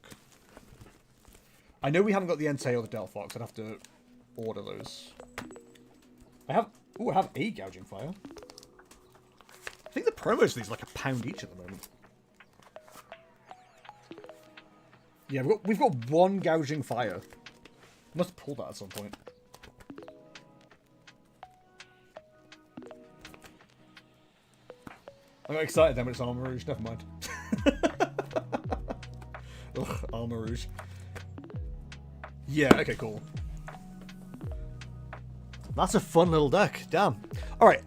[SPEAKER 2] I know we haven't got the Entei or the Delphox. I'd have to order those. I have a gouging fire. I think the promos for these are like £1 each at the moment. Yeah, we've got one gouging fire. Must pull that at some point. I got excited then when it's Armor Rouge. Never mind. Ugh, Armor Rouge. Yeah, okay, cool. That's a fun little deck. Damn. Alright,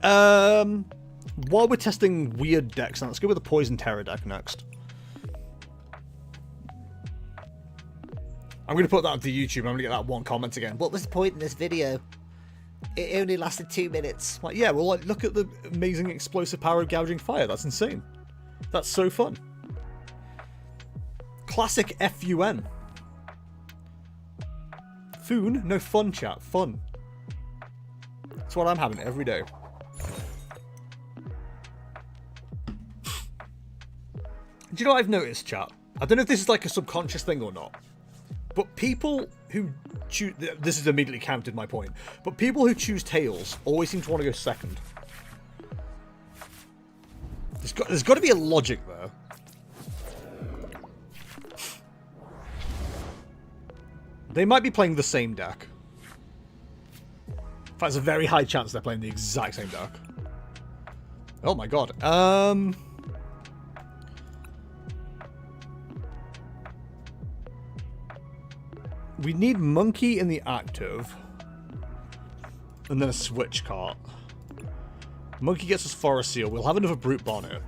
[SPEAKER 2] while we're testing weird decks, now let's go with the Poison Terror deck next. I'm going to put that onto YouTube and I'm going to get that one comment again.
[SPEAKER 5] What was the point in this video? It only lasted 2 minutes.
[SPEAKER 2] Like, yeah, well, like, look at the amazing explosive power of Gouging Fire. That's insane. That's so fun. Classic FUN. Foon? No, fun, chat. Fun. That's what I'm having every day. Do you know what I've noticed, chat? I don't know if this is like a subconscious thing or not. But people who choose... This has immediately countered my point. But people who choose Tails always seem to want to go second. There's got to be a logic there. They might be playing the same deck. In fact, there's a very high chance they're playing the exact same deck. Oh my god. We need Monkey in the active. And then a switch cart. Monkey gets us Forest Seal. We'll have another Brute Bonnet.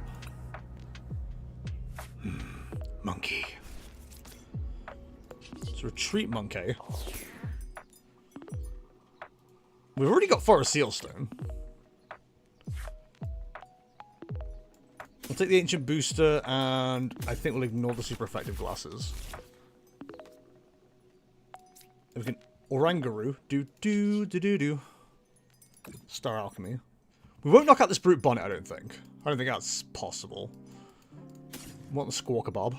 [SPEAKER 2] Monkey. So retreat Monkey. We've already got Forest Seal Stone. We'll take the Ancient Booster, and I think we'll ignore the super effective glasses. We can Orangaroo. Do. Star Alchemy. We won't knock out this Brute Bonnet, I don't think. I don't think that's possible. We want the Squawker Bob.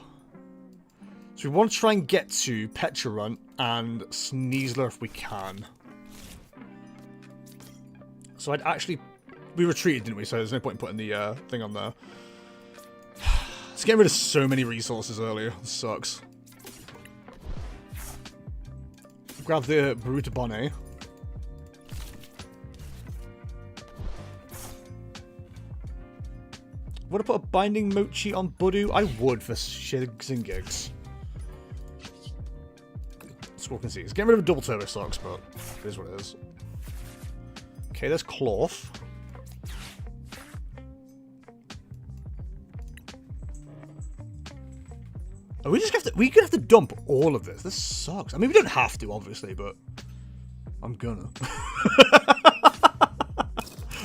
[SPEAKER 2] So we want to try and get to Petrarunt and Sneasler if we can. So I'd actually... We retreated, didn't we? So there's no point in putting the thing on there. It's getting rid of so many resources earlier. This sucks. Grab the Brute Bonnet. Would I put a Binding Mochi on Budu? I would for shigs and gigs. Squawk and Seas. Getting rid of a double turbo sucks, but it is what it is. Okay, there's Cloth. Oh, we could have to dump all of this. This sucks. I mean, we don't have to, obviously, but I'm gonna.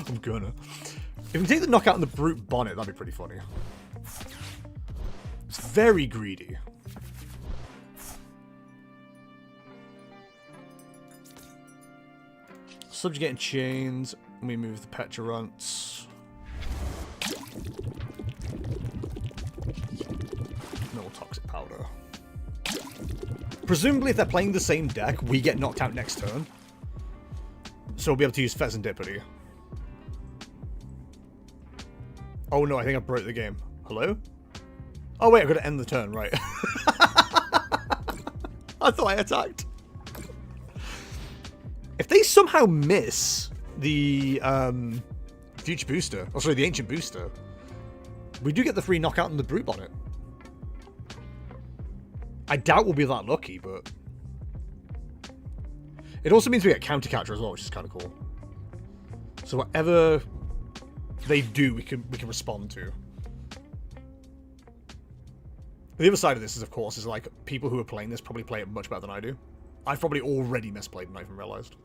[SPEAKER 2] I'm gonna. If we take the knockout and the Brute Bonnet, that'd be pretty funny. It's very greedy. Subjugating Chains. And we move the Petrarunts. No Toxic Powder. Presumably, if they're playing the same deck, we get knocked out next turn. So we'll be able to use Pheasantipity. Oh no, I think I broke the game. Hello? Oh wait, I've got to end the turn, right. I thought I attacked. If they somehow miss the Future Booster, or sorry, the Ancient Booster, we do get the free knockout and the Brute Bonnet. I doubt we'll be that lucky, but... It also means we get Counter Catcher as well, which is kind of cool. So whatever they do, we can respond to. The other side of this is, of course, is like people who are playing this probably play it much better than I do. I've probably already misplayed and not even realized.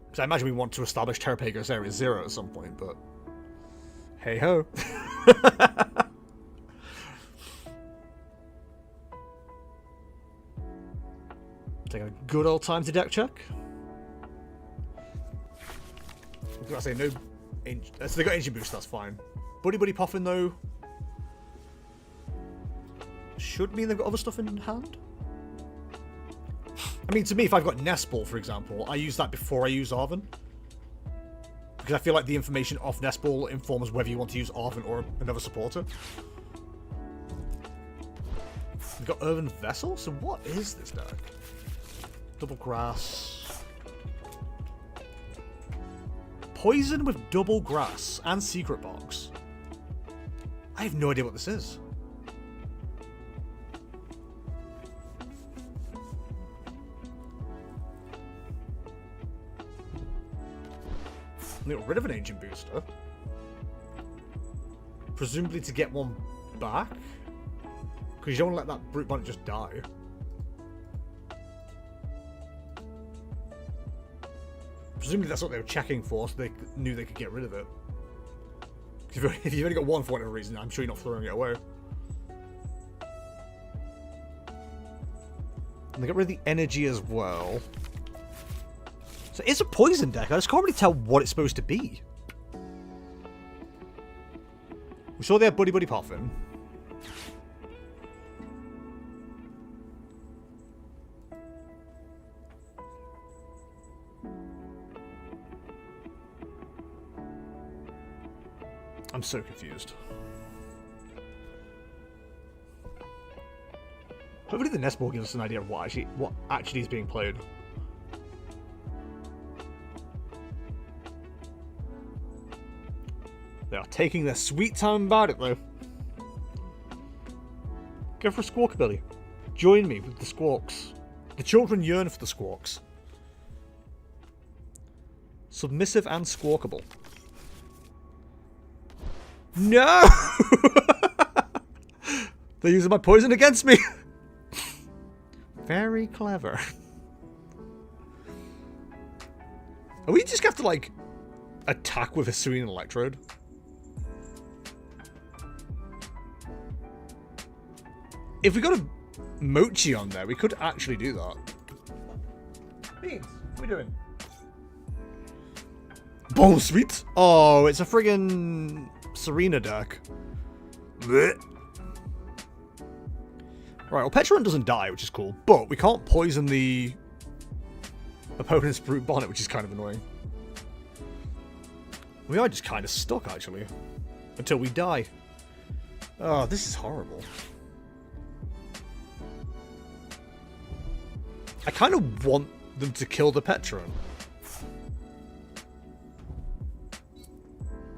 [SPEAKER 2] Because I imagine we want to establish Terrapagos Area 0 at some point, but... Hey ho. Take a good old time to deck check. I was gonna say no. So they got Ancient Boost, that's fine. Buddy Buddy Poffin, though, should mean they've got other stuff in hand. I mean, to me, if I've got Nest Ball, for example, I use that before I use Arven. Because I feel like the information off Nest Ball informs whether you want to use Arven or another supporter. We've got Earthen Vessel? So what is this deck? Double Grass. Poison with Double Grass and Secret Box. I have no idea what this is. They got rid of an Ancient Booster. Presumably to get one back. Because you don't want to let that Brute Bonnet just die. Presumably that's what they were checking for, so they knew they could get rid of it. If you've only got one for whatever reason, I'm sure you're not throwing it away. And they got rid of the energy as well. So it's a poison deck. I just can't really tell what it's supposed to be. We saw they had Buddy Buddy Poffin. I'm so confused. Hopefully the Nest Ball gives us an idea of what actually is being played. They are taking their sweet time about it, though. Go for a Squawkabilly. Join me with the Squawks. The children yearn for the Squawks. Submissive and Squawkable. No! They're using my poison against me! Very clever. Are we just have to, like, attack with a Serene Electrode? If we got a Mochi on there, we could actually do that. Beans, what are we doing? Bon sweet. Oh, it's a friggin' Serena deck. Blech. Right, well, Petron doesn't die, which is cool, but we can't poison the opponent's Brute Bonnet, which is kind of annoying. We are just kind of stuck, actually, until we die. Oh, this is horrible. I kind of want them to kill the Petron.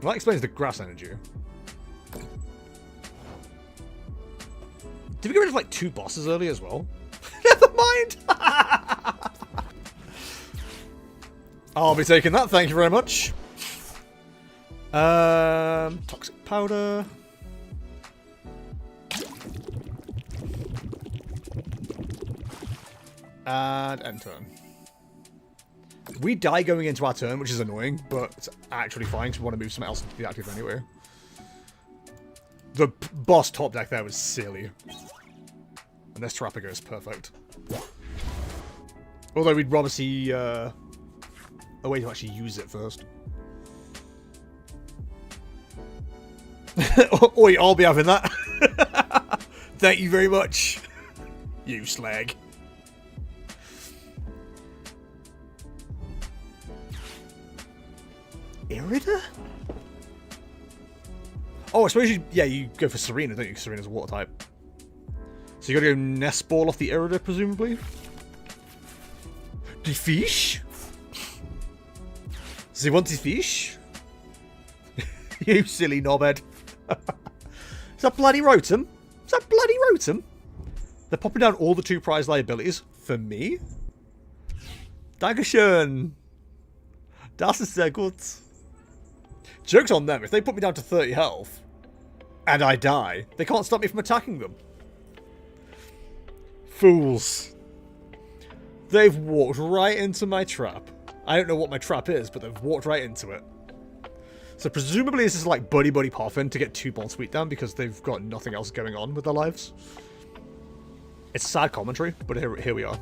[SPEAKER 2] Well, that explains the grass energy. Did we get rid of like 2 bosses early as well? Never mind! I'll be taking that, thank you very much. Toxic Powder. And end turn. We die going into our turn, which is annoying, but it's actually fine because we want to move something else into the active anyway. The boss top deck there was silly. And this Terrapago is perfect. Although we'd rather see a way to actually use it first. Oi, I'll be having that. Thank you very much. You slag. Mérida? Oh, I suppose you go for Serena, don't you? Because Serena's a water type. So you gotta go Nest Ball off the Mérida, presumably? The fish? Does he want the fish? You silly knobhead. Is that bloody Rotom? Is that bloody Rotom? They're popping down all the 2 prize liabilities for me? Dankeschön. Das ist sehr gut. Joke's on them. If they put me down to 30 health, and I die, they can't stop me from attacking them. Fools. They've walked right into my trap. I don't know what my trap is, but they've walked right into it. So presumably this is like Buddy Buddy Poffin to get 2 Ball Sweet down because they've got nothing else going on with their lives. It's sad commentary, but here we are.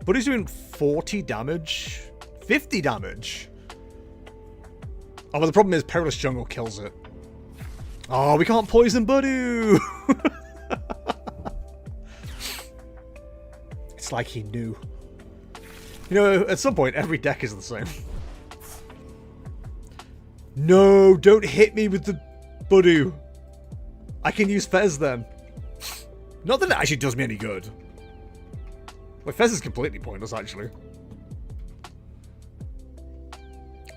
[SPEAKER 2] Buddy's doing 40 damage. 50 damage. Oh, but the problem is Perilous Jungle kills it. Oh, we can't poison Budu! It's like he knew. You know, at some point, every deck is the same. No, don't hit me with the Budu. I can use Fez then. Not that it actually does me any good. Well, Fez is completely pointless, actually.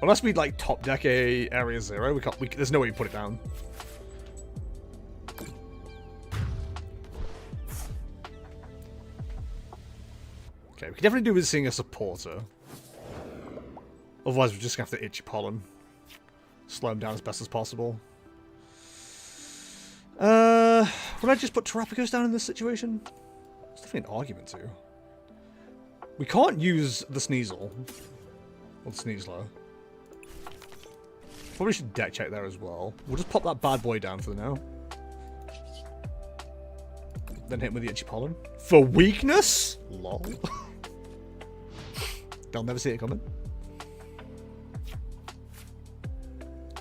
[SPEAKER 2] Unless we like top deck a area 0, there's no way we put it down. Okay, we can definitely do with seeing a supporter. Otherwise, we're just gonna have to itchy pollen. Slow him down as best as possible. Would I just put Terrapagos down in this situation? It's definitely an argument to. We can't use the Sneasel. Or the Sneasler. Probably should deck check there as well. We'll just pop that bad boy down for now. Then hit him with the itchy pollen. For weakness? Lol. They'll never see it coming.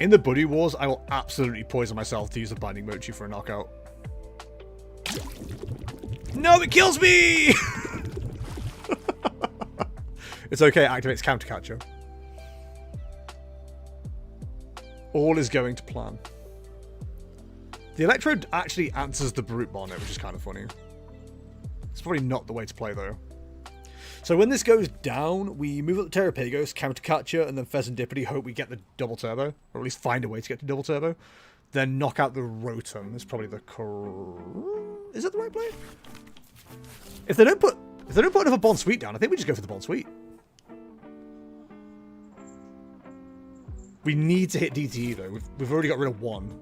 [SPEAKER 2] In the Buddy Wars, I will absolutely poison myself to use a Binding Mochi for a knockout. No, it kills me! It's okay, it activates Counter Catcher. All is going to plan. The Electrode actually answers the Brute Bonnet, which is kind of funny. It's probably not the way to play, though. So when this goes down, we move up the Terrapagos, Counter Catcher, and then Pheasantipity, hope we get the double turbo, or at least find a way to get to double turbo. Then knock out the Rotom. Is probably the Is that the right play? If they don't put another Bond Sweet down, I think we just go for the Bond Sweet. We need to hit DTE though. We've already got rid of 1.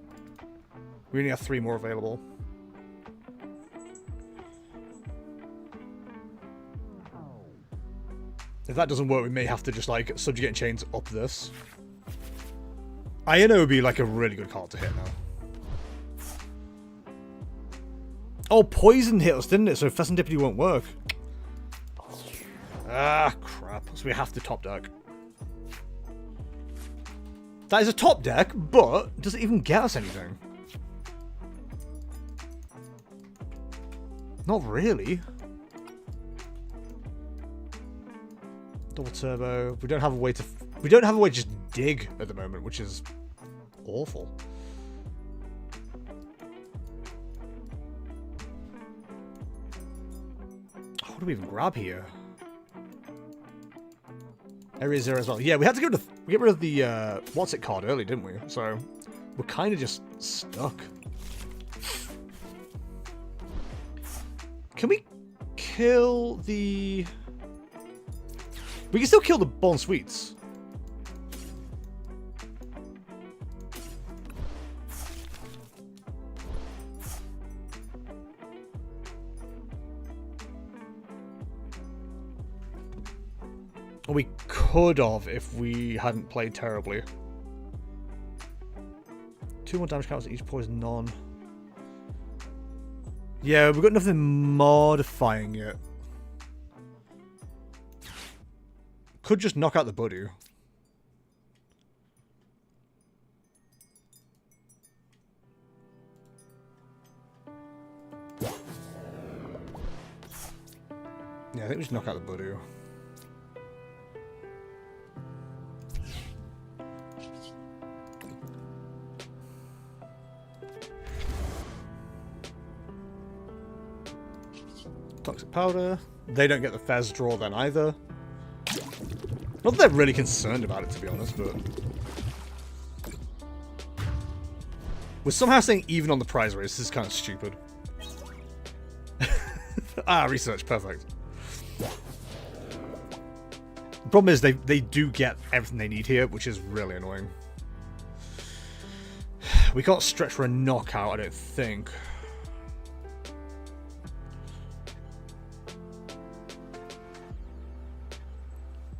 [SPEAKER 2] We only have 3 more available. If that doesn't work, we may have to just like Subjugate and Chains up this. Iono would be like a really good card to hit now. Oh, Poison hit us, didn't it? So Pheasantipity won't work. Ah, crap. So we have to top deck. That is a top deck, but does it even get us anything? Not really. Double turbo. We don't have a way to just dig at the moment, which is awful. What do we even grab here? Area 0 as well. Yeah, we had to get rid of the what's it card early, didn't we? So we're kind of just stuck. Can we kill the... We can still kill the Bond Sweets. Or we could have if we hadn't played terribly. 2 more damage counters each poison none. Yeah, we've got nothing modifying it. Could just knock out the Budu. Yeah, I think we just knock out the Budu. Toxic Powder. They don't get the Fez draw then either. Not that they're really concerned about it, to be honest, but... We're somehow staying even on the prize race. This is kind of stupid. Ah, research. Perfect. The problem is they do get everything they need here, which is really annoying. We can't stretch for a knockout, I don't think.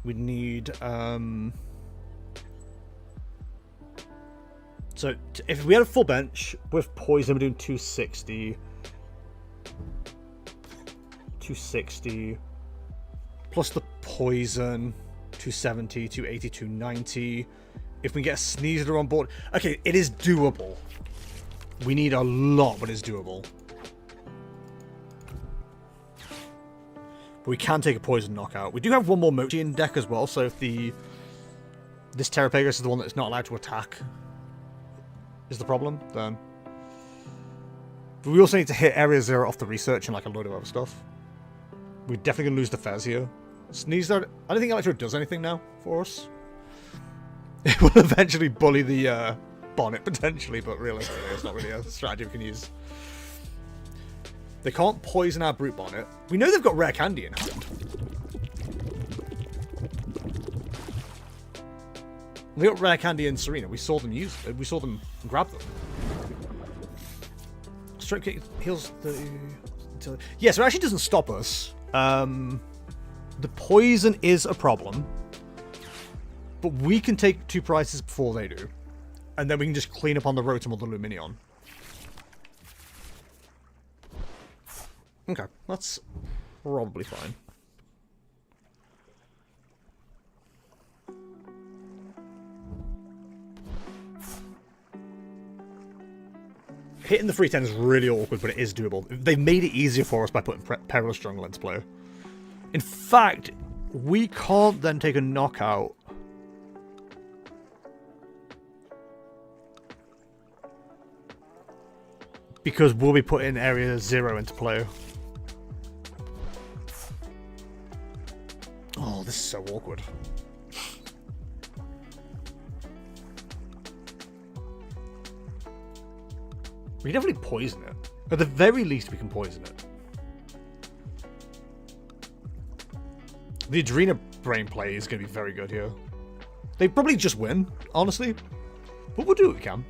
[SPEAKER 2] We need, so if we had a full bench with poison, we're doing 260. 260. Plus the poison, 270, 280, 290. If we get a Sneasler on board... Okay, it is doable. We need a lot, but it's doable. But we can take a poison knockout. We do have one more Mochi in deck as well, so if this Terrapegus is the one that's not allowed to attack is the problem, then... But we also need to hit Area 0 off the research and like a load of other stuff. We're definitely going to lose the Fez here. Sneasler, I don't think Electro does anything now for us. It will eventually bully the Bonnet, potentially, but realistically, it's not really a strategy we can use. They can't poison our Brute Bonnet. We know they've got Rare Candy in hand. They got Rare Candy in Serena. We saw them use it. We saw them grab them. Strike kick heals the... Yeah, so it actually doesn't stop us. The poison is a problem. But we can take 2 prices before they do. And then we can just clean up on the Rotom or the Luminion. Okay, that's probably fine. Hitting the 310 is really awkward, but it is doable. They've made it easier for us by putting Perilous Jungle into play. In fact, we can't then take a knockout. Because we'll be putting Area 0 into play. Oh, this is so awkward. We can definitely poison it. At the very least, we can poison it. The Adrena Brain play is going to be very good here. They probably just win, honestly. But we'll do what we can.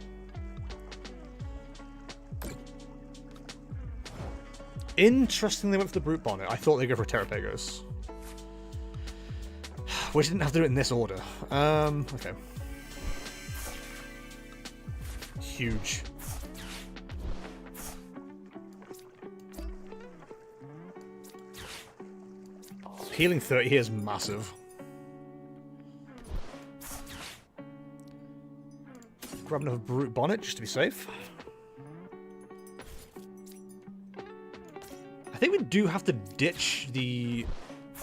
[SPEAKER 2] Interesting they went for the Brute Bonnet. I thought they'd go for a Terrapagos. We didn't have to do it in this order. Okay. Huge. Healing 30 here is massive. Grab another Brute Bonnet just to be safe. I think we do have to ditch the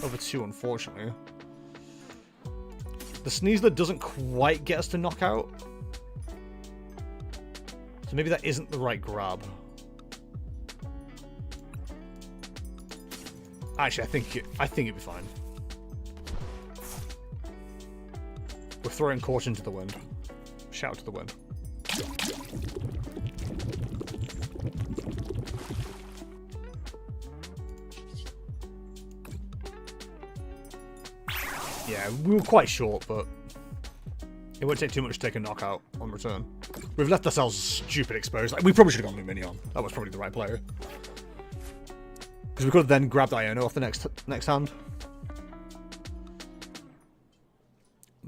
[SPEAKER 2] other 2, unfortunately. The Sneasler doesn't quite get us to knockout. So maybe that isn't the right grab. Actually, I think it'd be fine. We're throwing caution to the wind. Shout to the wind. Yeah, we were quite short, but it won't take too much to take a knockout on return. We've left ourselves stupid exposed. Like, we probably should have gone Luminion. That was probably the right player. Because we could have then grabbed Iono off the next hand.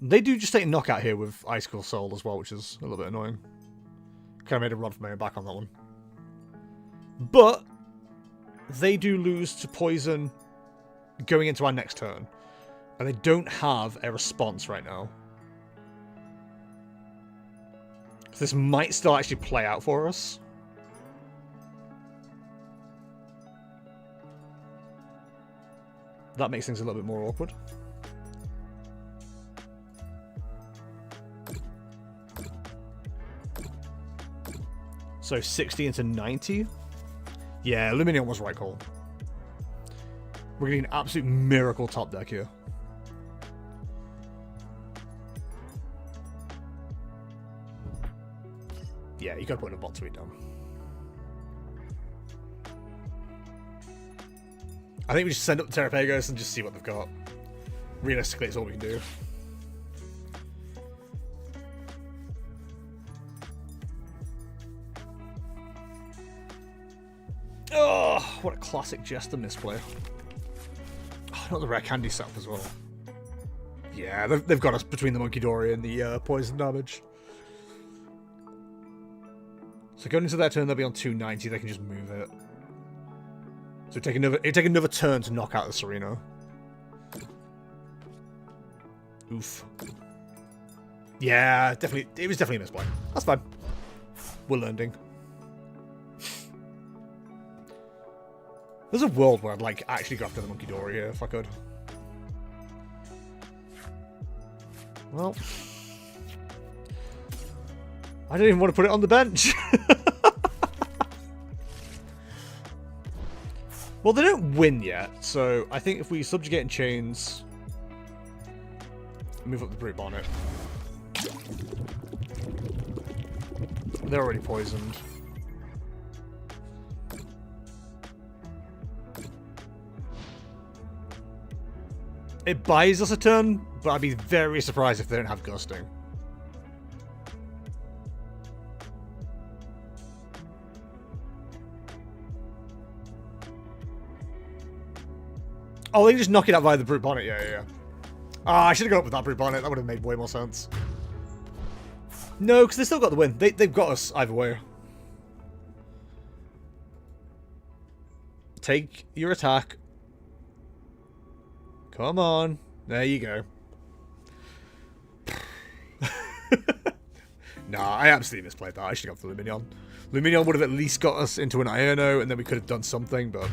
[SPEAKER 2] They do just take a knockout here with Icicle Soul as well, which is a little bit annoying. Kind of made a run for my back on that one. But they do lose to Poison going into our next turn. And they don't have a response right now. So this might still actually play out for us. That makes things a little bit more awkward. So 60 into 90. Yeah, Luminion was right call. We're getting an absolute miracle top deck here. Yeah, you gotta put in a bot to eat down. I think we just send up the Terrapagos and just see what they've got. Realistically, it's all we can do. Oh, what a classic Jester misplay. Oh, not the Rare Candy setup as well. Yeah, they've got us between the Monkey Dory and the poison damage. So going into their turn, they'll be on 290. They can just move it. So take another turn to knock out the Sereno. Oof. Yeah, definitely. It was definitely a misplay. That's fine. We're learning. There's a world where I'd like actually go after the Monkey Dory here if I could. Well, I don't even want to put it on the bench. Well, they don't win yet, so I think if we subjugate and chains, move up the brute bonnet. They're already poisoned. It buys us a turn, but I'd be very surprised if they don't have gusting. Oh, they can just knock it out via the brute bonnet. Yeah. Ah, I should have gone up with that brute bonnet. That would have made way more sense. No, because they still got the win. They've got us either way. Take your attack. Come on. There you go. Nah, I absolutely misplayed that. I should have gone for Luminion. Luminion would have at least got us into an Iono, and then we could have done something, but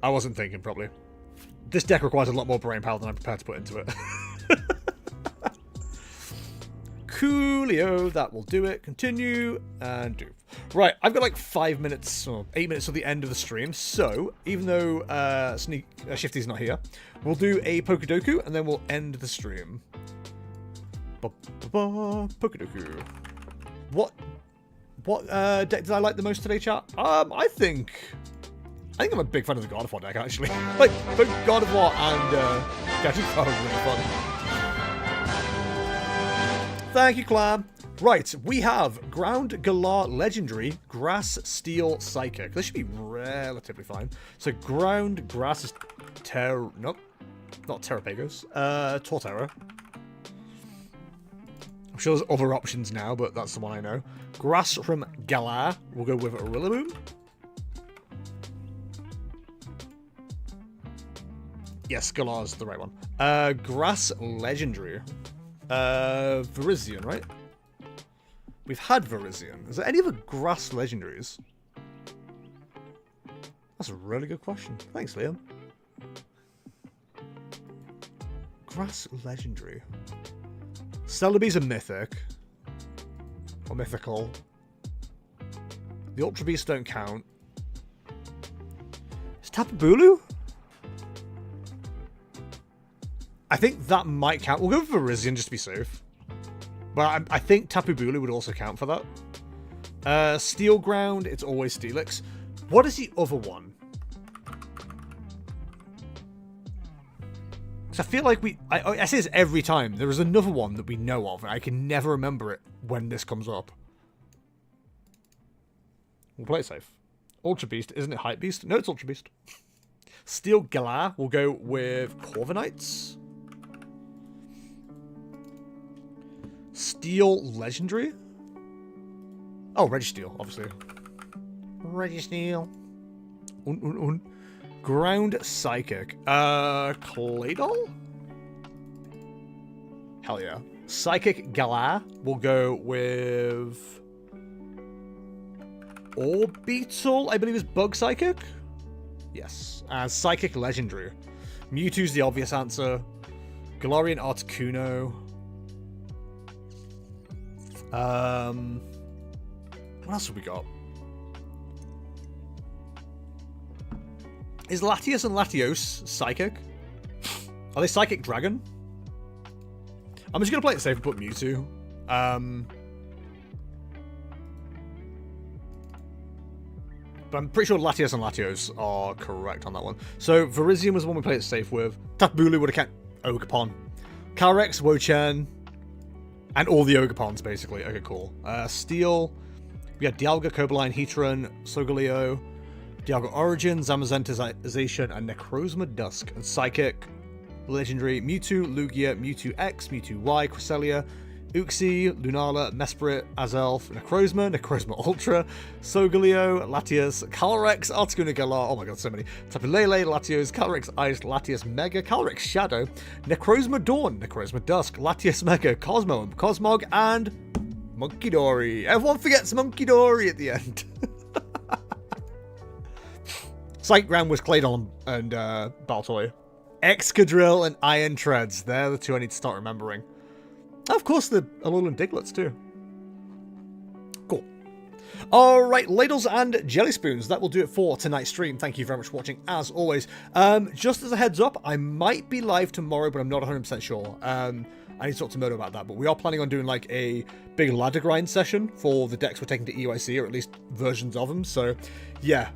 [SPEAKER 2] I wasn't thinking properly. This deck requires a lot more brain power than I'm prepared to put into it. Coolio, that will do it. Continue, and do. Right, I've got like 5 minutes, or 8 minutes till the end of the stream, so even though Shifty's not here, we'll do a Pokedoku, and then we'll end the stream. Pokedoku. What deck did I like the most today, chat? I think I'm a big fan of the God of War deck, actually. Like, both God of War and Gadget are really fun. Thank you, Clam. Right, we have Ground Galar Legendary, Grass, Steel, Psychic. This should be relatively fine. So Ground, Grass is nope, not Terrapagos. Torterra. I'm sure there's other options now, but that's the one I know. Grass from Galar. We'll go with Rillaboom. Yes, Galar's the right one. Grass Legendary. Virizion, right? We've had Virizion. Is there any other Grass Legendaries? That's a really good question. Thanks, Liam. Grass Legendary. Celebi's a mythic. Or mythical. The Ultra Beasts don't count. Is Tapu Bulu? I think that might count. We'll go for Virizion just to be safe. But I think Tapu Bulu would also count for that. Steel Ground, it's always Steelix. What is the other one? Because I feel like I say this every time. There is another one that we know of, and I can never remember it when this comes up. We'll play it safe. Ultra Beast, isn't it Hype Beast? No, it's Ultra Beast. Steel Galar, we'll go with Corviknights. Steel Legendary? Oh, Registeel, obviously. Registeel. Ground Psychic. Claydol? Hell yeah. Psychic Galar. We'll go with Orbeetle, I believe is Bug Psychic? Yes. And Psychic Legendary. Mewtwo's the obvious answer. Galarian Articuno. What else have we got? Is Latios and Latios Psychic? Are they Psychic Dragon? I'm just going to play it safe and put Mewtwo. But I'm pretty sure Latios and Latios are correct on that one. So Virizion was the one we played it safe with. Tapu Bulu would have kept Ogerpon. Calyrex, Wochen, and all the Ogerpons, basically. Okay, cool. Steel. We got Dialga, Cobaline, Heatran, Solgaleo, Dialga Origin, Zamazentization, and Necrozma Dusk. And Psychic, Legendary, Mewtwo, Lugia, Mewtwo X, Mewtwo Y, Cresselia, Uxie, Lunala, Mesprit, Azelf, Necrozma Ultra, Solgaleo, Latias, Calyrex, Articuno Galar, oh my god, so many, Tapulele, Latios, Calyrex Ice, Latias Mega, Calyrex Shadow, Necrozma Dawn, Necrozma Dusk, Latias Mega, Cosmo, Cosmog, and Munkidori. Everyone forgets Munkidori at the end. Psychic Ground was Claydon and Baltoy. Excadrill and Iron Treads. They're the two I need to start remembering. Of course, the Alolan Diglets too. Cool. Alright, ladles and jelly spoons. That will do it for tonight's stream. Thank you very much for watching, as always. Just as a heads up, I might be live tomorrow, but I'm not 100% sure. I need to talk to Moto about that, but we are planning on doing like a big ladder grind session for the decks we're taking to EYC, or at least versions of them. So, yeah,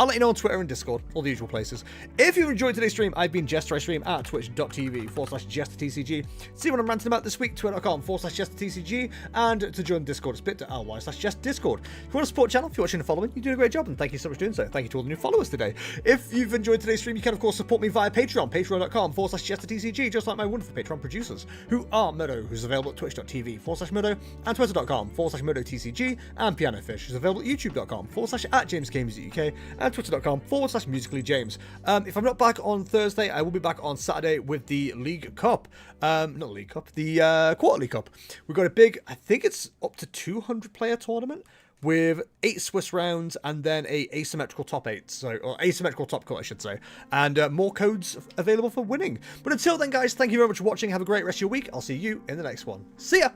[SPEAKER 2] I'll let you know on Twitter and Discord, all the usual places. If you enjoyed today's stream, I've been Jester. I stream at twitch.tv/JesterTCG. See what I'm ranting about this week, twitter.com/JesterTCG. And to join Discord, it's bit.ly/JesterDiscord. If you want to support the channel, if you're watching and following, you're doing a great job, and thank you so much for doing so. Thank you to all the new followers today. If you've enjoyed today's stream, you can, of course, support me via Patreon, patreon.com/JesterTCG, just like my wonderful Patreon producers, who are Modo, who's available at twitch.tv/Modo, and twitter.com/ModoTCG, and Pianofish, who's available at youtube.com/@JamesGamesUK, and twitter.com/musicallyjames. If I'm not back on Thursday, I will be back on Saturday with the League Cup. Not League Cup, the Quarterly Cup. We've got a big, I think it's up to 200 player tournament with 8 Swiss rounds and then a asymmetrical top 8, so, or asymmetrical top cut, I should say, and more codes available for winning. But until then, guys, thank you very much for watching. Have a great rest of your week. I'll see you in the next one. See ya!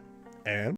[SPEAKER 2] And